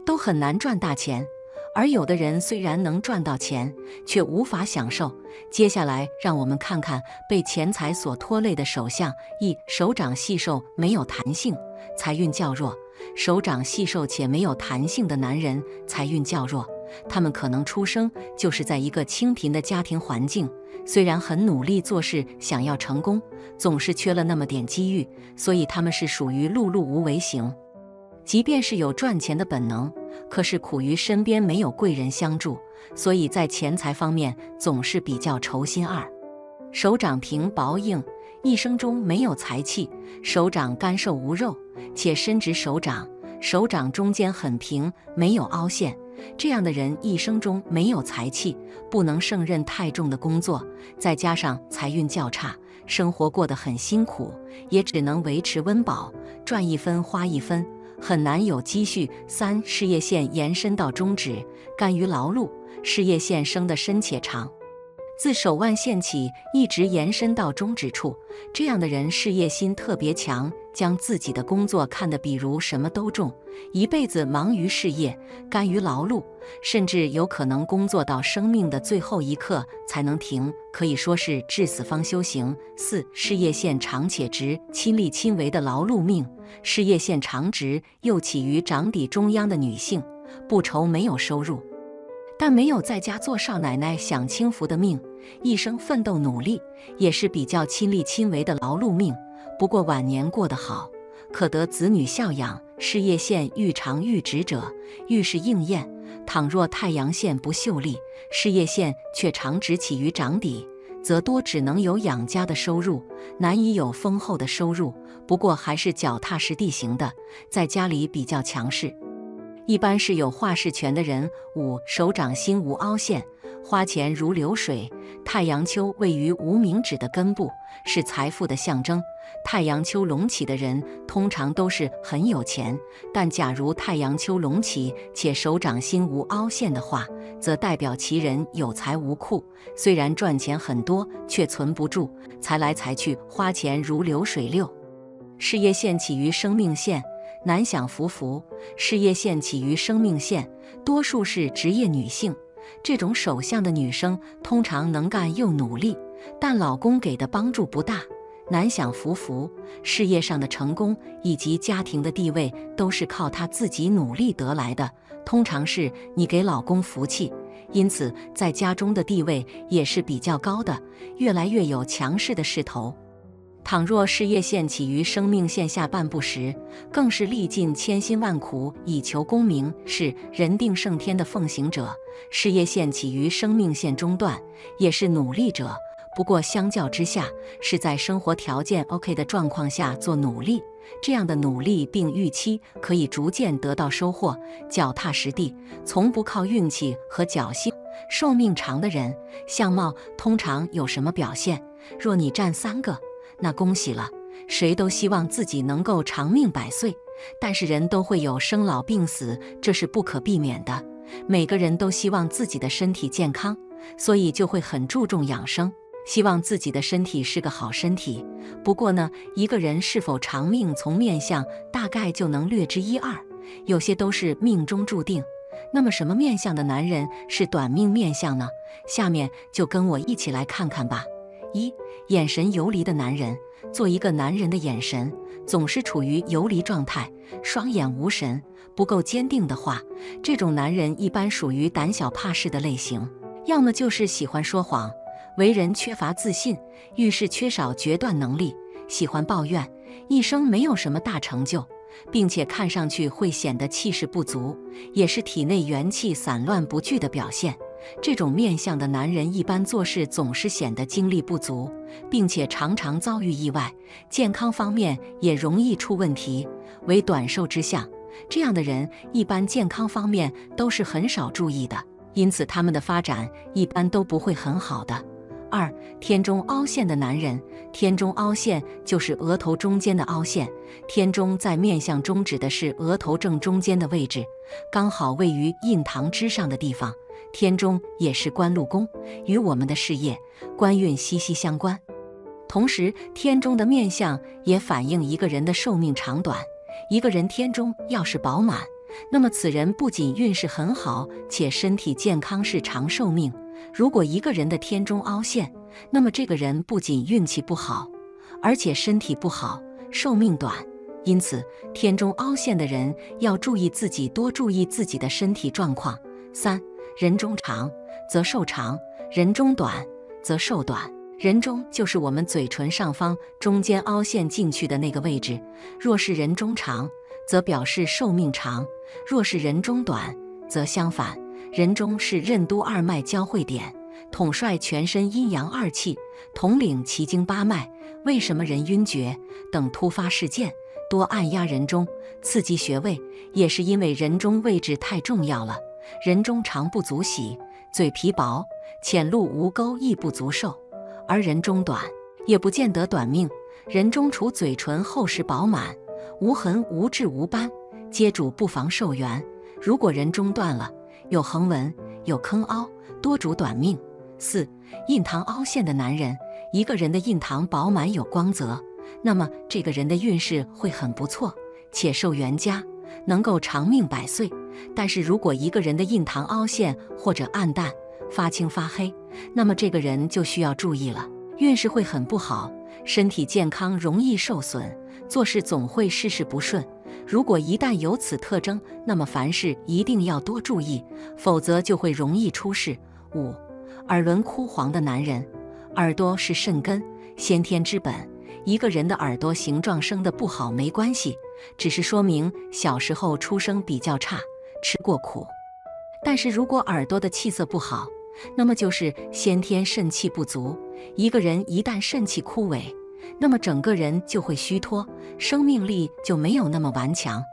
都很难赚大钱，而有的人虽然能赚到钱，却无法享受。接下来让我们看看被钱财所拖累的手相。1、手掌细瘦没有弹性，财运较弱。手掌细瘦且没有弹性的男人财运较弱，他们可能出生就是在一个清贫的家庭环境，虽然很努力做事，想要成功，总是缺了那么点机遇，所以他们是属于碌碌无为型。即便是有赚钱的本能，可是苦于身边没有贵人相助，所以在钱财方面总是比较愁心二。手掌平薄硬，一生中没有财气，手掌干瘦无肉，且伸直手掌，手掌中间很平，没有凹陷。这样的人一生中没有财气，不能胜任太重的工作，再加上财运较差，生活过得很辛苦，也只能维持温饱，赚一分花一分，很难有积蓄。3、事业线延伸到中指，甘于劳碌，事业线生得深且长，自手腕线起，一直延伸到中指处。这样的人事业心特别强，将自己的工作看得比如什么都重，一辈子忙于事业，甘于劳碌，甚至有可能工作到生命的最后一刻才能停，可以说是至死方修行。4. 事业线长且直，亲力亲为的劳碌命。事业线长直又起于掌底中央的女性，不愁没有收入，但没有在家做少奶奶享清福的命，一生奋斗努力，也是比较亲力亲为的劳碌命。不过晚年过得好，可得子女孝养。事业线愈长愈直者，愈是应验。倘若太阳线不秀丽，事业线却长直起于掌底，则多只能有养家的收入，难以有丰厚的收入。不过还是脚踏实地型的，在家里比较强势，一般是有话事权的人。5. 手掌心无凹陷，花钱如流水。太阳丘位于无名指的根部，是财富的象征。太阳丘隆起的人通常都是很有钱，但假如太阳丘隆起且手掌心无凹陷的话，则代表其人有财无库，虽然赚钱很多，却存不住，财来财去，花钱如流水。6. 事业线起于生命线，难享福福。事业线起于生命线，多数是职业女性。这种手相的女生通常能干又努力，但老公给的帮助不大，难享福福。事业上的成功以及家庭的地位都是靠她自己努力得来的，通常是你给老公福气，因此在家中的地位也是比较高的，越来越有强势的势头。倘若事业线起于生命线下半部时，更是历尽千辛万苦以求功名，是人定胜天的奉行者。事业线起于生命线中段，也是努力者，不过相较之下，是在生活条件 OK 的状况下做努力，这样的努力并预期可以逐渐得到收获，脚踏实地，从不靠运气和侥幸。寿命长的人，相貌通常有什么表现？若你占3个，那恭喜了，谁都希望自己能够长命百岁，但是人都会有生老病死，这是不可避免的。每个人都希望自己的身体健康，所以就会很注重养生，希望自己的身体是个好身体。不过呢，一个人是否长命，从面相大概就能略知一二，有些都是命中注定。那么什么面相的男人是短命面相呢？下面就跟我一起来看看吧。1. 眼神游离的男人。做一个男人的眼神总是处于游离状态，双眼无神，不够坚定的话，这种男人一般属于胆小怕事的类型，要么就是喜欢说谎，为人缺乏自信，遇事缺少决断能力，喜欢抱怨，一生没有什么大成就，并且看上去会显得气势不足，也是体内元气散乱不聚的表现。这种面相的男人一般做事总是显得精力不足，并且常常遭遇意外，健康方面也容易出问题，为短寿之相。这样的人一般健康方面都是很少注意的，因此他们的发展一般都不会很好的。2. 天中凹陷的男人。天中凹陷就是额头中间的凹陷，天中在面相中指的是额头正中间的位置，刚好位于印堂之上的地方。天中也是官禄宫，与我们的事业、官运息息相关。同时，天中的面相也反映一个人的寿命长短。一个人天中要是饱满，那么此人不仅运势很好，且身体健康，是长寿命。如果一个人的天中凹陷，那么这个人不仅运气不好，而且身体不好，寿命短。因此，天中凹陷的人要注意自己，多注意自己的身体状况。3. 人中长则寿长，人中短则寿短。人中就是我们嘴唇上方中间凹陷进去的那个位置，若是人中长，则表示寿命长；若是人中短，则相反。人中是任督二脉交汇点，统帅全身阴阳二气，统领奇经八脉。为什么人晕厥等突发事件多按压人中，刺激穴位，也是因为人中位置太重要了。人中长不足喜，嘴皮薄，浅露无沟亦不足寿；而人中短也不见得短命。人中除嘴唇厚实饱满，无痕无痣无斑，皆主不妨寿元。如果人中断了，有横纹有坑凹，多主短命。4. 印堂凹陷的男人，一个人的印堂饱满有光泽，那么这个人的运势会很不错，且寿元佳，能够长命百岁。但是如果一个人的印堂凹陷或者暗淡、发青发黑，那么这个人就需要注意了，运势会很不好，身体健康容易受损，做事总会事事不顺。如果一旦有此特征，那么凡事一定要多注意，否则就会容易出事。5. 耳轮枯黄的男人，耳朵是肾根，先天之本。一个人的耳朵形状生得不好没关系，只是说明小时候出生比较差，吃过苦。但是如果耳朵的气色不好，那么就是先天肾气不足。一个人一旦肾气枯萎，那么整个人就会虚脱，生命力就没有那么顽强。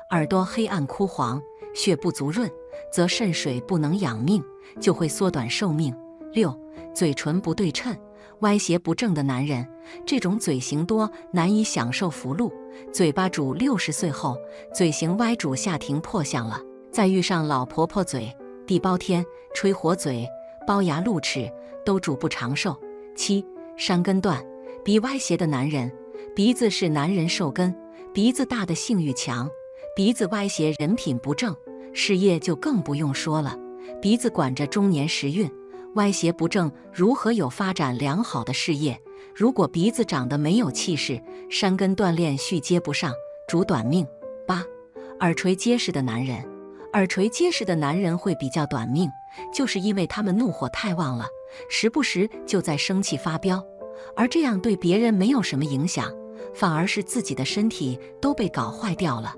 耳朵黑暗枯黄，血不足润，则肾水不能养命，就会缩短寿命。6. 嘴唇不对称、歪斜不正的男人，这种嘴型多，难以享受福禄。嘴巴主60岁后，嘴型歪主下庭破相了。再遇上老婆婆嘴、地包天、吹火嘴、龅牙露齿，都主不长寿。7. 山根断、鼻歪斜的男人，鼻子是男人寿根，鼻子大的性欲强，鼻子歪斜人品不正，事业就更不用说了。鼻子管着中年时运，歪斜不正，如何有发展良好的事业？如果鼻子长得没有气势，山根断裂续接不上，主短命。8. 耳垂结实的男人，耳垂结实的男人会比较短命，就是因为他们怒火太旺了，时不时就在生气发飙，而这样对别人没有什么影响，反而是自己的身体都被搞坏掉了。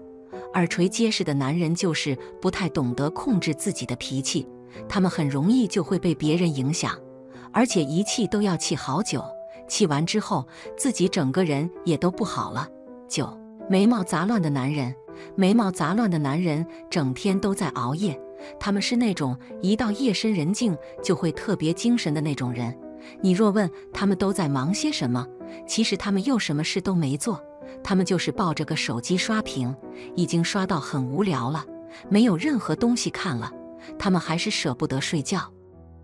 耳垂结实的男人就是不太懂得控制自己的脾气，他们很容易就会被别人影响，而且一气都要气好久，气完之后自己整个人也都不好了。9. 眉毛杂乱的男人，眉毛杂乱的男人整天都在熬夜，他们是那种一到夜深人静就会特别精神的那种人。你若问他们都在忙些什么，其实他们又什么事都没做，他们就是抱着个手机刷屏，已经刷到很无聊了，没有任何东西看了，他们还是舍不得睡觉，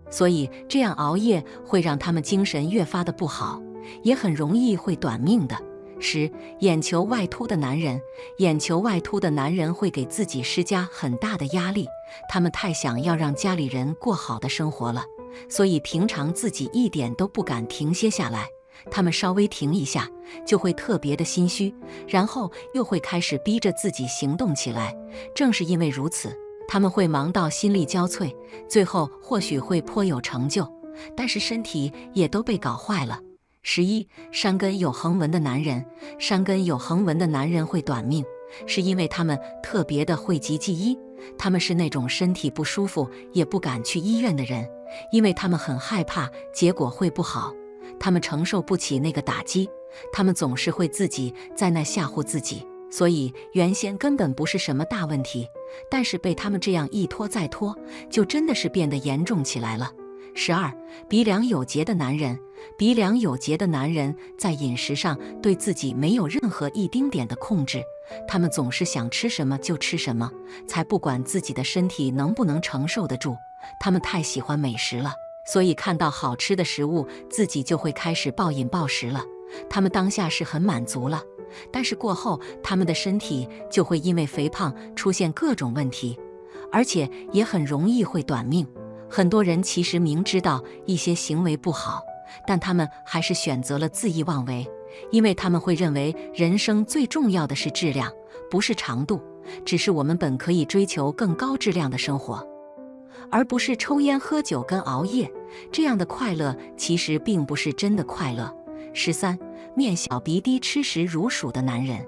所以这样熬夜会让他们精神越发的不好，也很容易会短命的。10. 眼球外凸的男人，眼球外凸的男人会给自己施加很大的压力，他们太想要让家里人过好的生活了，所以平常自己一点都不敢停歇下来，他们稍微停一下就会特别的心虚，然后又会开始逼着自己行动起来。正是因为如此，他们会忙到心力交瘁，最后或许会颇有成就，但是身体也都被搞坏了。11. 山根有横纹的男人，山根有横纹的男人会短命，是因为他们特别的讳疾忌医，他们是那种身体不舒服也不敢去医院的人，因为他们很害怕结果会不好，他们承受不起那个打击，他们总是会自己在那吓唬自己，所以原先根本不是什么大问题，但是被他们这样一拖再拖，就真的是变得严重起来了。12. 鼻梁有结的男人，鼻梁有结的男人在饮食上对自己没有任何一丁点的控制，他们总是想吃什么就吃什么，才不管自己的身体能不能承受得住，他们太喜欢美食了，所以看到好吃的食物自己就会开始暴饮暴食了，他们当下是很满足了，但是过后他们的身体就会因为肥胖出现各种问题，而且也很容易会短命。很多人其实明知道一些行为不好，但他们还是选择了恣意妄为，因为他们会认为人生最重要的是质量，不是长度，只是我们本可以追求更高质量的生活，而不是抽烟喝酒跟熬夜，这样的快乐其实并不是真的快乐。13. 面小鼻低吃食如鼠的男人，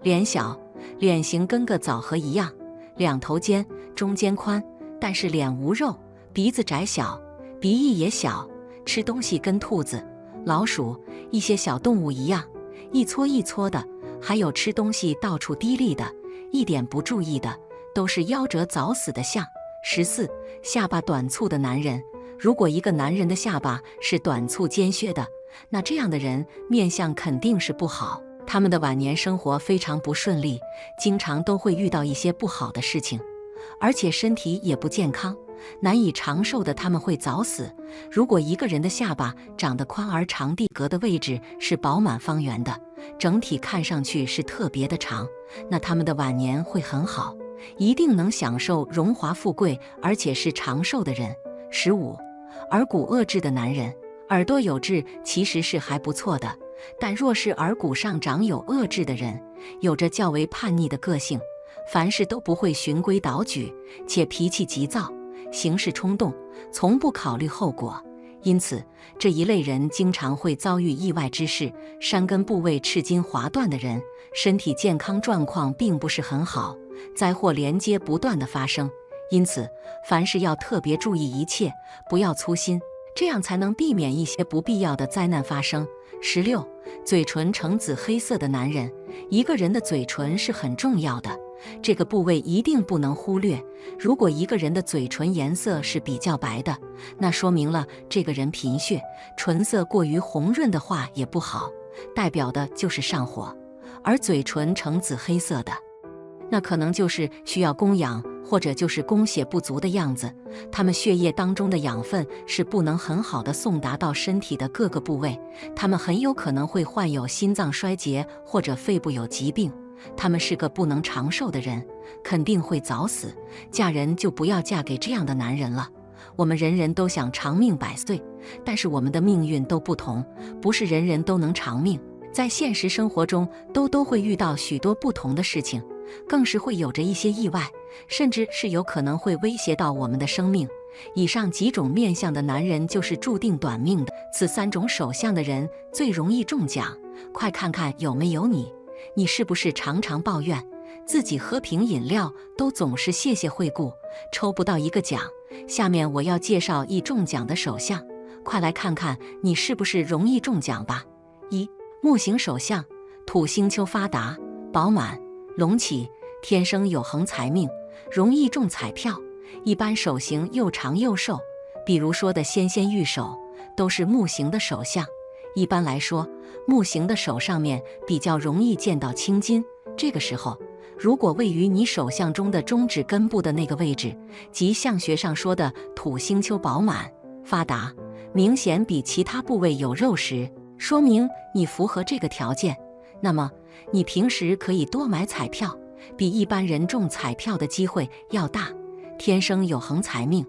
脸小，脸型跟个枣核一样，两头尖，中间宽，但是脸无肉，鼻子窄小，鼻翼也小，吃东西跟兔子、老鼠一些小动物一样，一撮一撮的，还有吃东西到处滴沥的，一点不注意的，都是夭折早死的象。14. 下巴短促的男人，如果一个男人的下巴是短促尖削的，那这样的人面相肯定是不好，他们的晚年生活非常不顺利，经常都会遇到一些不好的事情，而且身体也不健康，难以长寿的他们会早死。如果一个人的下巴长得宽而长，地格的位置是饱满方圆的，整体看上去是特别的长，那他们的晚年会很好，一定能享受荣华富贵，而且是长寿的人。15. 耳骨遏制的男人，耳朵有痣其实是还不错的，但若是耳骨上长有遏制的人，有着较为叛逆的个性，凡事都不会循规蹈矩，且脾气急躁，行事冲动，从不考虑后果。因此，这一类人经常会遭遇意外之事，山根部位赤筋划断的人，身体健康状况并不是很好，灾祸连接不断的发生。因此，凡事要特别注意一切，不要粗心，这样才能避免一些不必要的灾难发生。16. 嘴唇呈紫黑色的男人，一个人的嘴唇是很重要的，这个部位一定不能忽略。如果一个人的嘴唇颜色是比较白的，那说明了这个人贫血；唇色过于红润的话也不好，代表的就是上火。而嘴唇呈紫黑色的，那可能就是需要供养，或者就是供血不足的样子，他们血液当中的养分是不能很好的送达到身体的各个部位，他们很有可能会患有心脏衰竭或者肺部有疾病，他们是个不能长寿的人，肯定会早死。嫁人就不要嫁给这样的男人了。我们人人都想长命百岁，但是我们的命运都不同，不是人人都能长命，在现实生活中都会遇到许多不同的事情，更是会有着一些意外，甚至是有可能会威胁到我们的生命。以上几种面相的男人就是注定短命的。此3种手相的人最容易中奖，快看看有没有你。你是不是常常抱怨自己喝瓶饮料都总是谢谢惠顾，抽不到一个奖？下面我要介绍一中奖的手相，快来看看你是不是容易中奖吧。1. 木型手相，土星丘发达，饱满，隆起，天生有横财命，容易中彩票。一般手型又长又瘦，比如说的纤纤玉手，都是木型的手相。一般来说，木型的手上面比较容易见到青筋，这个时候如果位于你手相中的中指根部的那个位置，即相学上说的土星丘饱满发达，明显比其他部位有肉时，说明你符合这个条件。那么你平时可以多买彩票，比一般人中彩票的机会要大，天生有横财命。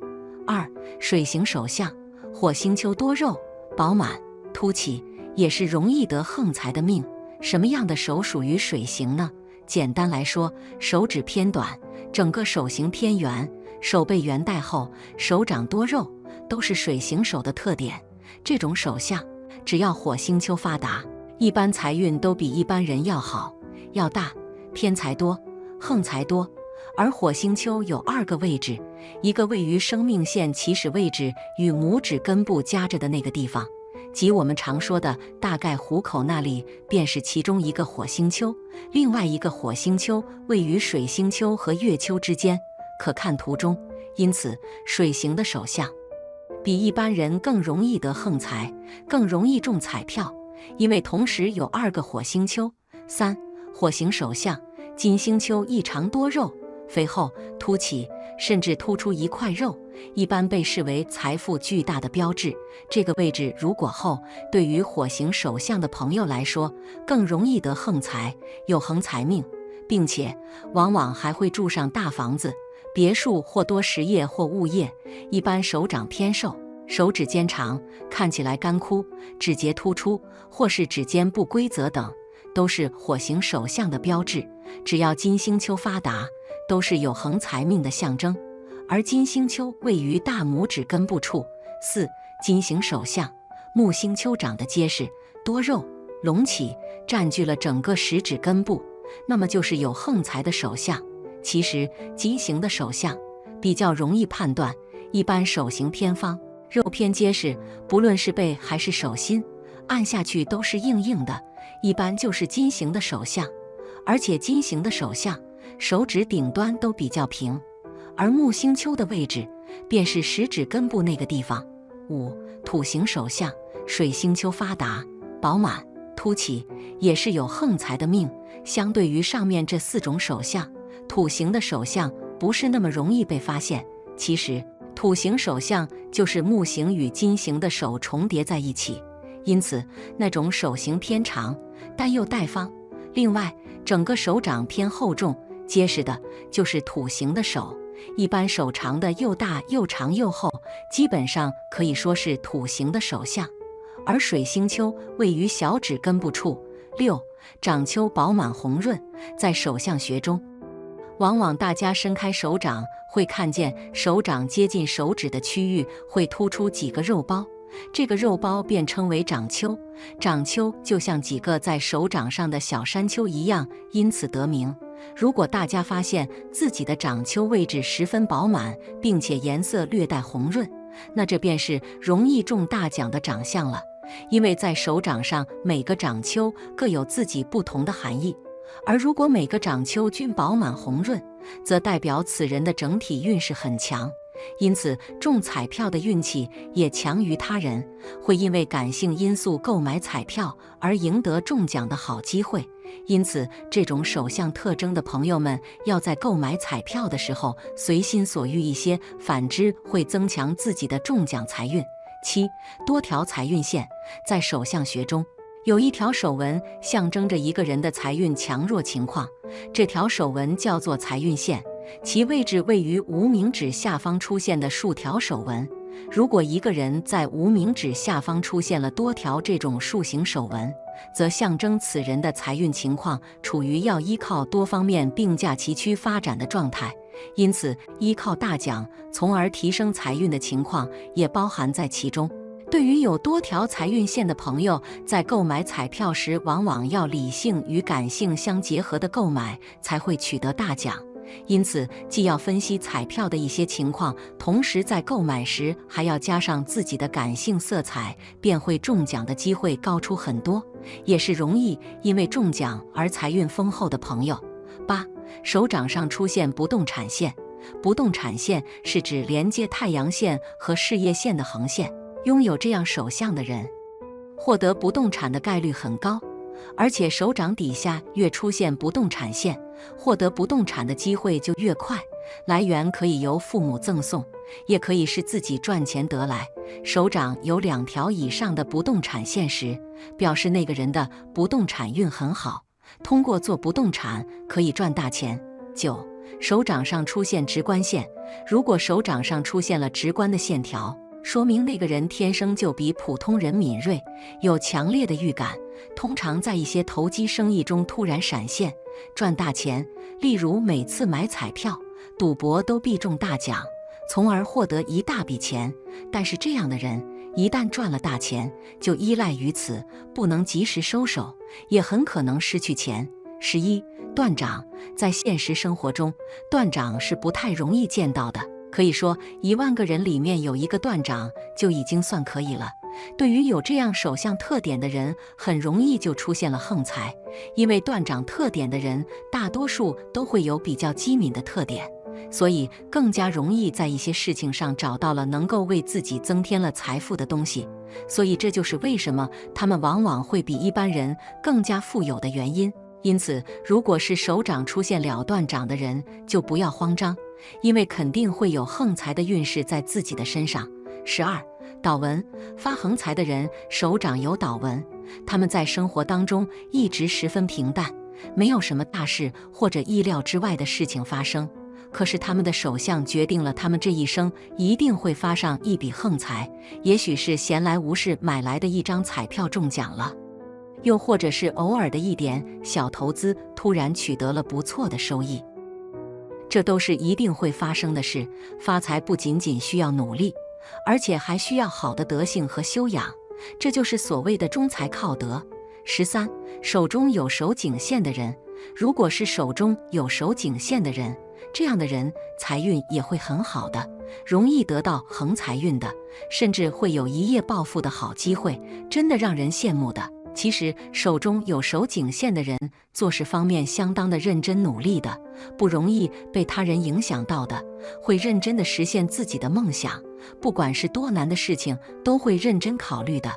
2. 水型手相，火星丘多肉，饱满，凸起，也是容易得横财的命。什么样的手属于水型呢？简单来说，手指偏短，整个手型偏圆，手背圆带后，手掌多肉，都是水型手的特点。这种手相，只要火星丘发达，一般财运都比一般人要好，要大，偏财多，横财多。而火星丘有2个位置，一个位于生命线起始位置与拇指根部夹着的那个地方，即我们常说的大概虎口那里，便是其中一个火星丘。另外一个火星丘位于水星丘和月丘之间，可看图中。因此，水型的手相比一般人更容易得横财，更容易中彩票，因为同时有2个火星丘。3. 火型手相，金星丘异常多肉，肥厚凸起，甚至突出一块肉，一般被视为财富巨大的标志。这个位置如果厚，对于火型手相的朋友来说，更容易得横财，有横财命，并且往往还会住上大房子、别墅或多实业或物业。一般手掌偏瘦，手指尖长，看起来干枯，指节突出，或是指尖不规则等，都是火型手相的标志。只要金星丘发达，都是有横财命的象征。而金星丘位于大拇指根部处。4. 金型手相，木星丘长得结实，多肉，隆起，占据了整个食指根部，那么就是有横财的手相。其实金型的手相比较容易判断，一般手型偏方，肉偏结实，不论是背还是手心，按下去都是硬硬的，一般就是金型的手相。而且金型的手相，手指顶端都比较平，而木星丘的位置便是食指根部那个地方。5. 土型手相，水星丘发达，饱满，凸起，也是有横财的命。相对于上面这4种手相，土型的手相不是那么容易被发现。其实土形手相就是木形与金形的手重叠在一起，因此那种手型偏长但又带方。另外，整个手掌偏厚重结实的就是土形的手，一般手长的又大又长又厚，基本上可以说是土形的手相。而水星丘位于小指根部处。6. 掌丘饱满红润，在手相学中，往往大家伸开手掌会看见手掌接近手指的区域会突出几个肉包，这个肉包便称为掌丘。掌丘就像几个在手掌上的小山丘一样，因此得名。如果大家发现自己的掌丘位置十分饱满，并且颜色略带红润，那这便是容易中大奖的长相了。因为在手掌上每个掌丘各有自己不同的含义，而如果每个掌丘均饱满红润，则代表此人的整体运势很强，因此中彩票的运气也强于他人，会因为感性因素购买彩票而赢得中奖的好机会。因此，这种手相特征的朋友们要在购买彩票的时候随心所欲一些，反之会增强自己的中奖财运。7. 多条财运线，在手相学中，有一条手纹象征着一个人的财运强弱情况，这条手纹叫做财运线，其位置位于无名指下方出现的数条手纹。如果一个人在无名指下方出现了多条这种竖形手纹，则象征此人的财运情况处于要依靠多方面并驾齐驱发展的状态。因此，依靠大奖从而提升财运的情况也包含在其中。对于有多条财运线的朋友，在购买彩票时，往往要理性与感性相结合的购买，才会取得大奖。因此，既要分析彩票的一些情况，同时在购买时还要加上自己的感性色彩，便会中奖的机会高出很多，也是容易因为中奖而财运丰厚的朋友。8. 手掌上出现不动产线。不动产线是指连接太阳线和事业线的横线，拥有这样手相的人，获得不动产的概率很高，而且手掌底下越出现不动产线，获得不动产的机会就越快。来源可以由父母赠送，也可以是自己赚钱得来。手掌有2条以上的不动产线时，表示那个人的不动产运很好，通过做不动产可以赚大钱。9. 手掌上出现直关线，如果手掌上出现了直关的线条，说明那个人天生就比普通人敏锐，有强烈的预感，通常在一些投机生意中突然闪现，赚大钱。例如每次买彩票、赌博都必中大奖，从而获得一大笔钱。但是这样的人一旦赚了大钱，就依赖于此，不能及时收手，也很可能失去钱。11. 断掌，在现实生活中，断掌是不太容易见到的，可以说10000个人里面有1个断掌就已经算可以了。对于有这样手相特点的人，很容易就出现了横财，因为断掌特点的人大多数都会有比较机敏的特点，所以更加容易在一些事情上找到了能够为自己增添了财富的东西，所以这就是为什么他们往往会比一般人更加富有的原因。因此，如果是手掌出现了断掌的人，就不要慌张，因为肯定会有横财的运势在自己的身上。12. 倒纹，发横财的人手掌有倒纹，他们在生活当中一直十分平淡，没有什么大事或者意料之外的事情发生，可是他们的手相决定了他们这一生一定会发上一笔横财，也许是闲来无事买来的一张彩票中奖了，又或者是偶尔的一点小投资突然取得了不错的收益，这都是一定会发生的事。发财不仅仅需要努力，而且还需要好的德性和修养，这就是所谓的中财靠德。13. 手中有手颈线的人，如果是手中有手颈线的人，这样的人财运也会很好的，容易得到横财运的，甚至会有一夜暴富的好机会，真的让人羡慕的。其实手中有手颈线的人，做事方面相当的认真努力的，不容易被他人影响到的，会认真的实现自己的梦想，不管是多难的事情都会认真考虑的，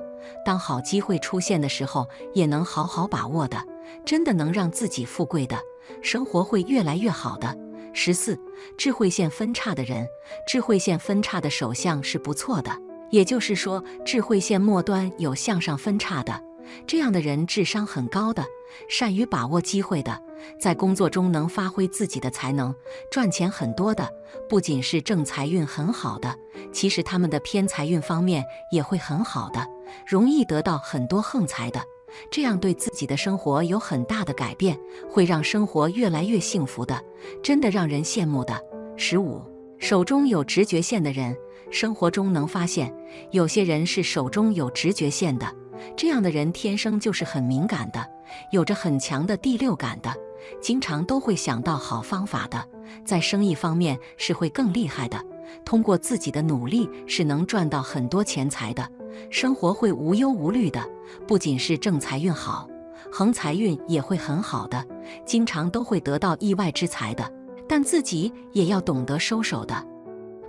当好机会出现的时候也能好好把握的，真的能让自己富贵的，生活会越来越好的。14、智慧线分叉的人，智慧线分叉的手相是不错的，也就是说，智慧线末端有向上分叉的，这样的人智商很高的，善于把握机会的，在工作中能发挥自己的才能，赚钱很多的，不仅是正财运很好的，其实他们的偏财运方面也会很好的，容易得到很多横财的，这样对自己的生活有很大的改变，会让生活越来越幸福的，真的让人羡慕的。15、手中有直觉线的人，生活中能发现有些人是手中有直觉线的，这样的人天生就是很敏感的，有着很强的第六感的，经常都会想到好方法的，在生意方面是会更厉害的，通过自己的努力是能赚到很多钱财的，生活会无忧无虑的，不仅是正财运好，横财运也会很好的，经常都会得到意外之财的，但自己也要懂得收手的，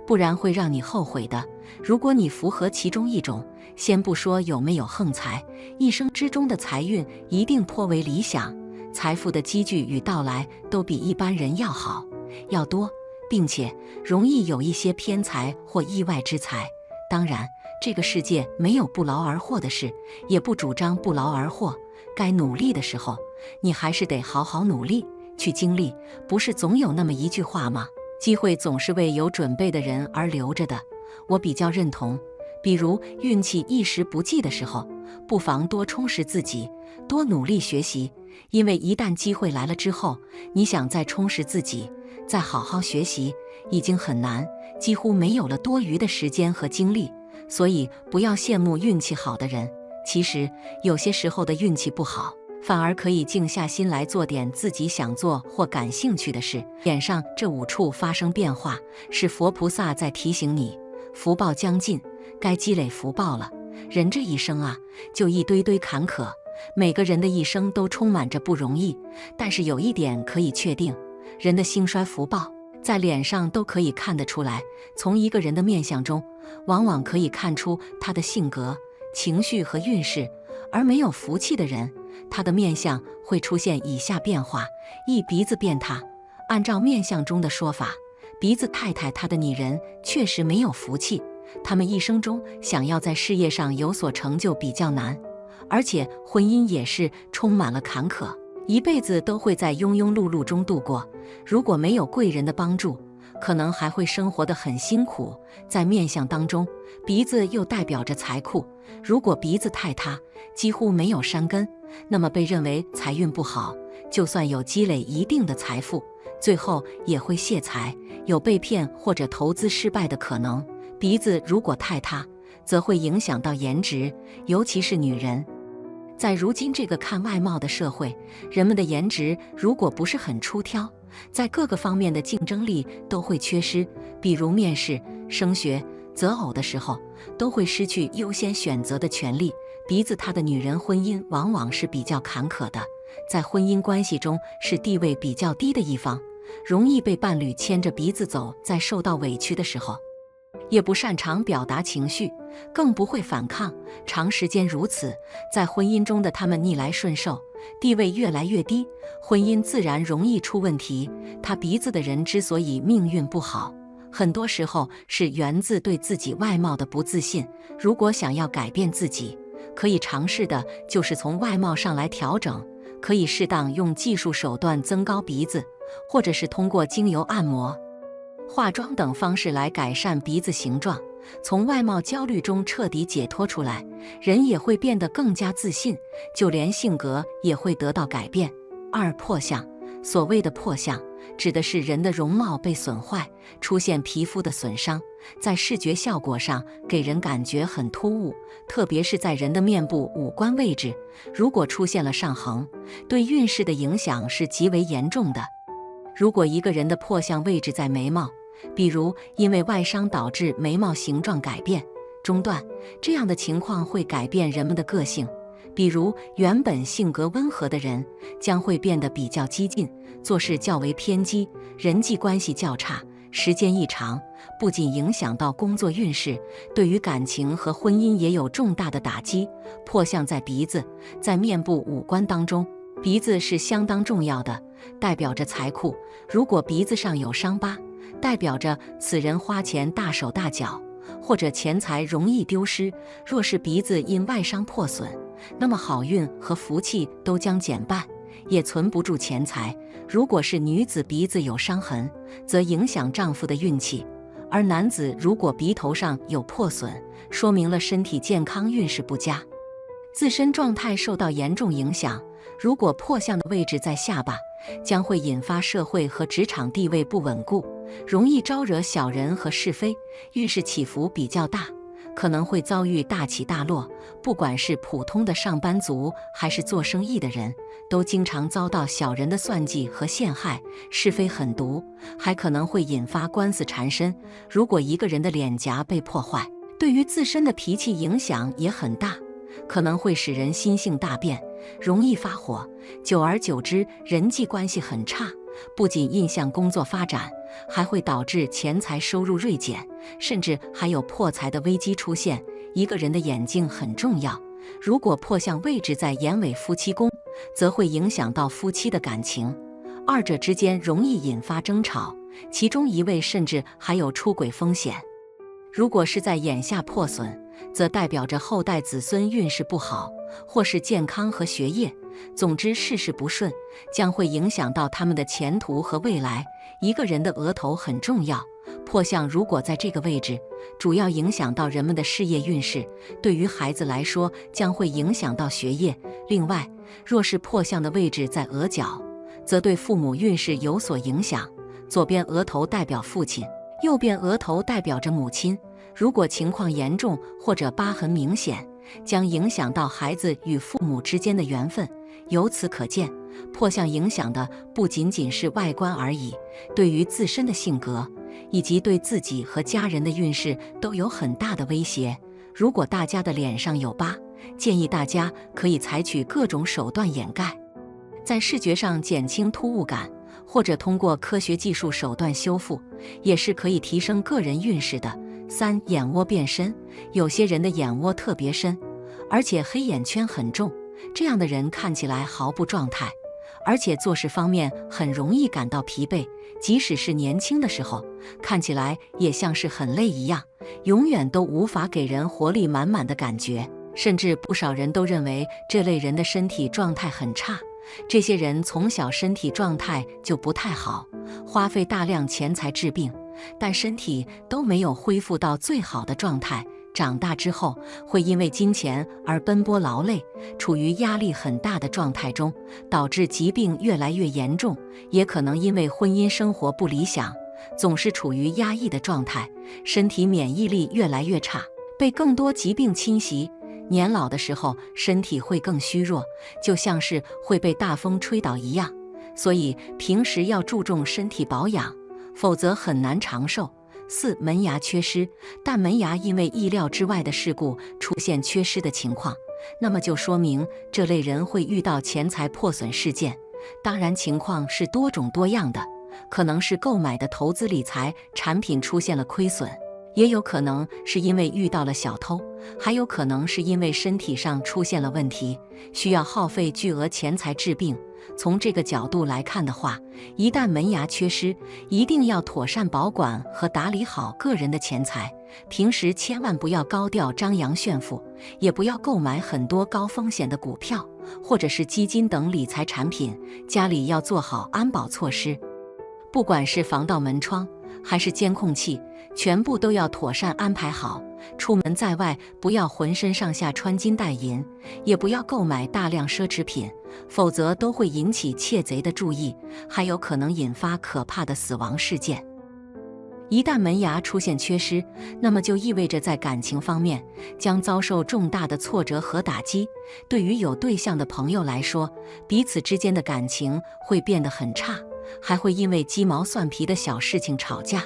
不然会让你后悔的。如果你符合其中一种，先不说有没有横财，一生之中的财运一定颇为理想，财富的积聚与到来都比一般人要好，要多，并且容易有一些偏财或意外之财。当然，这个世界没有不劳而获的事，也不主张不劳而获，该努力的时候，你还是得好好努力去经历，不是总有那么一句话吗？机会总是为有准备的人而留着的，我比较认同。比如运气一时不济的时候，不妨多充实自己，多努力学习，因为一旦机会来了之后，你想再充实自己，再好好学习，已经很难，几乎没有了多余的时间和精力。所以不要羡慕运气好的人，其实有些时候的运气不好，反而可以静下心来做点自己想做或感兴趣的事。脸上这5处发生变化，是佛菩萨在提醒你，福报将近，该积累福报了。人这一生啊，就一堆堆坎坷，每个人的一生都充满着不容易，但是有一点可以确定，人的兴衰福报在脸上都可以看得出来。从一个人的面相中，往往可以看出他的性格、情绪和运势，而没有福气的人，他的面相会出现以下变化：一、鼻子变塌。按照面相中的说法，鼻子太太她的拟人确实没有福气，他们一生中想要在事业上有所成就比较难，而且婚姻也是充满了坎坷，一辈子都会在庸庸碌碌中度过。如果没有贵人的帮助，可能还会生活得很辛苦。在面相当中，鼻子又代表着财库，如果鼻子太塌，几乎没有山根，那么被认为财运不好，就算有积累一定的财富，最后也会泄财，有被骗或者投资失败的可能。鼻子如果太塌，则会影响到颜值，尤其是女人。在如今这个看外貌的社会，人们的颜值如果不是很出挑，在各个方面的竞争力都会缺失，比如面试、升学、择偶的时候，都会失去优先选择的权利。鼻子塌的女人婚姻往往是比较坎坷的，在婚姻关系中是地位比较低的一方，容易被伴侣牵着鼻子走，在受到委屈的时候，也不擅长表达情绪，更不会反抗。长时间如此，在婚姻中的他们逆来顺受，地位越来越低，婚姻自然容易出问题。他鼻子的人之所以命运不好，很多时候是源自对自己外貌的不自信。如果想要改变自己，可以尝试的就是从外貌上来调整，可以适当用技术手段增高鼻子，或者是通过精油按摩、化妆等方式来改善鼻子形状，从外貌焦虑中彻底解脱出来，人也会变得更加自信，就连性格也会得到改变。2、破相。所谓的破相，指的是人的容貌被损坏，出现皮肤的损伤，在视觉效果上给人感觉很突兀，特别是在人的面部五官位置，如果出现了上横，对运势的影响是极为严重的。如果一个人的破相位置在眉毛，比如因为外伤导致眉毛形状改变、中断，这样的情况会改变人们的个性。比如原本性格温和的人，将会变得比较激进，做事较为偏激，人际关系较差。时间一长，不仅影响到工作运势，对于感情和婚姻也有重大的打击。破相在鼻子，在面部五官当中，鼻子是相当重要的。代表着财库；如果鼻子上有伤疤，代表着此人花钱大手大脚，或者钱财容易丢失。若是鼻子因外伤破损，那么好运和福气都将减半，也存不住钱财。如果是女子鼻子有伤痕，则影响丈夫的运气；而男子如果鼻头上有破损，说明了身体健康运势不佳，自身状态受到严重影响。如果破相的位置在下巴，将会引发社会和职场地位不稳固，容易招惹小人和是非，运势起伏比较大，可能会遭遇大起大落。不管是普通的上班族还是做生意的人，都经常遭到小人的算计和陷害，是非狠毒，还可能会引发官司缠身。如果一个人的脸颊被破坏，对于自身的脾气影响也很大，可能会使人心性大变，容易发火，久而久之人际关系很差，不仅影响工作发展，还会导致钱财收入锐减，甚至还有破财的危机出现。一个人的眼睛很重要，如果破相位置在眼尾夫妻宫，则会影响到夫妻的感情，二者之间容易引发争吵，其中一位甚至还有出轨风险。如果是在眼下破损，则代表着后代子孙运势不好，或是健康和学业，总之事事不顺，将会影响到他们的前途和未来。一个人的额头很重要，破相如果在这个位置，主要影响到人们的事业运势，对于孩子来说将会影响到学业。另外，若是破相的位置在额角，则对父母运势有所影响。左边额头代表父亲，右边额头代表着母亲，如果情况严重或者疤痕明显，将影响到孩子与父母之间的缘分。由此可见，破相影响的不仅仅是外观而已，对于自身的性格以及对自己和家人的运势都有很大的威胁。如果大家的脸上有疤，建议大家可以采取各种手段掩盖，在视觉上减轻突兀感，或者通过科学技术手段修复，也是可以提升个人运势的。3. 眼窝变深，有些人的眼窝特别深，而且黑眼圈很重，这样的人看起来毫不状态，而且做事方面很容易感到疲惫，即使是年轻的时候，看起来也像是很累一样，永远都无法给人活力满满的感觉。甚至不少人都认为这类人的身体状态很差，这些人从小身体状态就不太好，花费大量钱财治病，但身体都没有恢复到最好的状态。长大之后会因为金钱而奔波劳累，处于压力很大的状态中，导致疾病越来越严重。也可能因为婚姻生活不理想，总是处于压抑的状态，身体免疫力越来越差，被更多疾病侵袭。年老的时候身体会更虚弱，就像是会被大风吹倒一样，所以平时要注重身体保养，否则很难长寿。4. 门牙缺失，但门牙因为意料之外的事故出现缺失的情况，那么就说明这类人会遇到钱财破损事件。当然情况是多种多样的，可能是购买的投资理财产品出现了亏损，也有可能是因为遇到了小偷，还有可能是因为身体上出现了问题，需要耗费巨额钱财治病。从这个角度来看的话，一旦门牙缺失，一定要妥善保管和打理好个人的钱财。平时千万不要高调张扬炫富，也不要购买很多高风险的股票或者是基金等理财产品，家里要做好安保措施，不管是防盗门窗还是监控器，全部都要妥善安排好。出门在外不要浑身上下穿金戴银，也不要购买大量奢侈品，否则都会引起窃贼的注意，还有可能引发可怕的死亡事件。一旦门牙出现缺失，那么就意味着在感情方面将遭受重大的挫折和打击。对于有对象的朋友来说，彼此之间的感情会变得很差，还会因为鸡毛蒜皮的小事情吵架，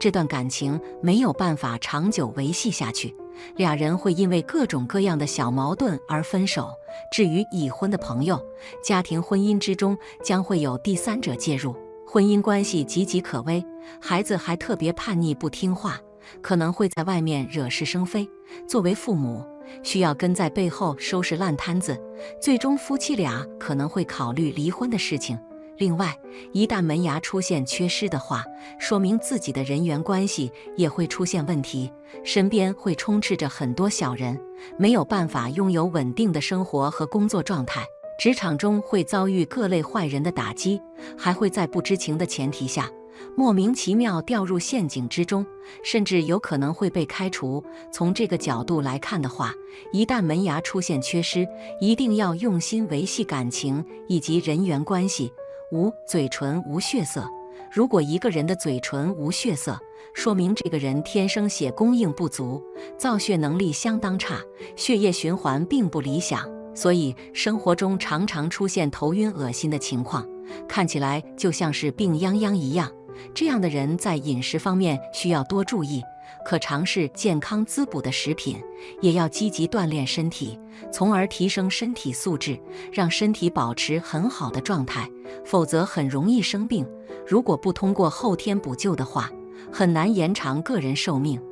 这段感情没有办法长久维系下去，俩人会因为各种各样的小矛盾而分手。至于已婚的朋友，家庭婚姻之中将会有第三者介入，婚姻关系岌岌可危，孩子还特别叛逆不听话，可能会在外面惹是生非。作为父母，需要跟在背后收拾烂摊子，最终夫妻俩可能会考虑离婚的事情。另外，一旦门牙出现缺失的话，说明自己的人缘关系也会出现问题，身边会充斥着很多小人，没有办法拥有稳定的生活和工作状态。职场中会遭遇各类坏人的打击，还会在不知情的前提下莫名其妙掉入陷阱之中，甚至有可能会被开除。从这个角度来看的话，一旦门牙出现缺失，一定要用心维系感情以及人缘关系。5. 嘴唇无血色。如果一个人的嘴唇无血色，说明这个人天生血供应不足，造血能力相当差，血液循环并不理想，所以生活中常常出现头晕恶心的情况，看起来就像是病殃殃一样。这样的人在饮食方面需要多注意，可尝试健康滋补的食品，也要积极锻炼身体，从而提升身体素质，让身体保持很好的状态，否则很容易生病。如果不通过后天补救的话，很难延长个人寿命。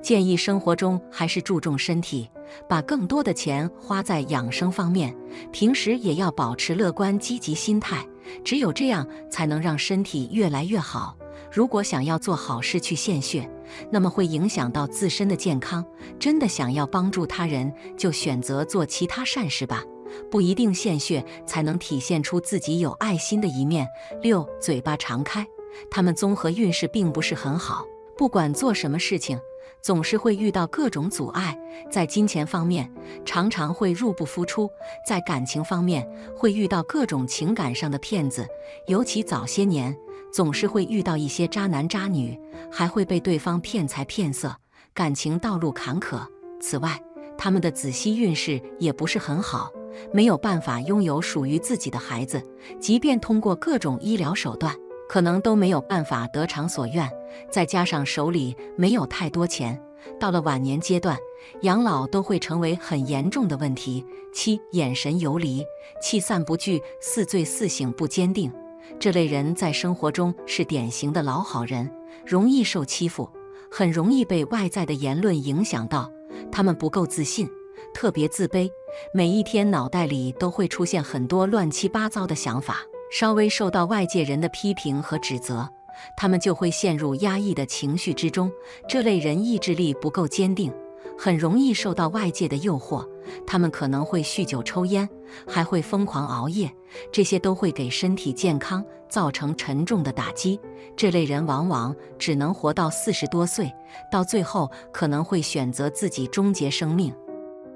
建议生活中还是注重身体，把更多的钱花在养生方面，平时也要保持乐观积极心态，只有这样才能让身体越来越好。如果想要做好事去献血，那么会影响到自身的健康，真的想要帮助他人，就选择做其他善事吧，不一定献血才能体现出自己有爱心的一面。6. 嘴巴常开。他们综合运势并不是很好，不管做什么事情总是会遇到各种阻碍，在金钱方面常常会入不敷出，在感情方面会遇到各种情感上的骗子，尤其早些年总是会遇到一些渣男渣女，还会被对方骗财骗色，感情道路坎坷。此外，他们的子息运势也不是很好，没有办法拥有属于自己的孩子，即便通过各种医疗手段，可能都没有办法得偿所愿，再加上手里没有太多钱，到了晚年阶段，养老都会成为很严重的问题。7. 眼神游离，气散不聚，似醉似醒不坚定。这类人在生活中是典型的老好人，容易受欺负，很容易被外在的言论影响到，他们不够自信，特别自卑，每一天脑袋里都会出现很多乱七八糟的想法，稍微受到外界人的批评和指责，他们就会陷入压抑的情绪之中。这类人意志力不够坚定，很容易受到外界的诱惑，他们可能会酗酒抽烟，还会疯狂熬夜，这些都会给身体健康造成沉重的打击。这类人往往只能活到40多岁，到最后可能会选择自己终结生命，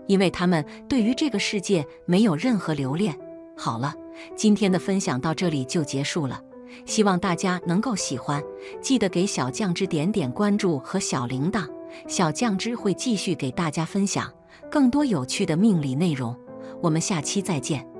因为他们对于这个世界没有任何留恋。好了，今天的分享到这里就结束了，希望大家能够喜欢，记得给小酱汁点点关注和小铃铛，小酱汁会继续给大家分享更多有趣的命理内容，我们下期再见。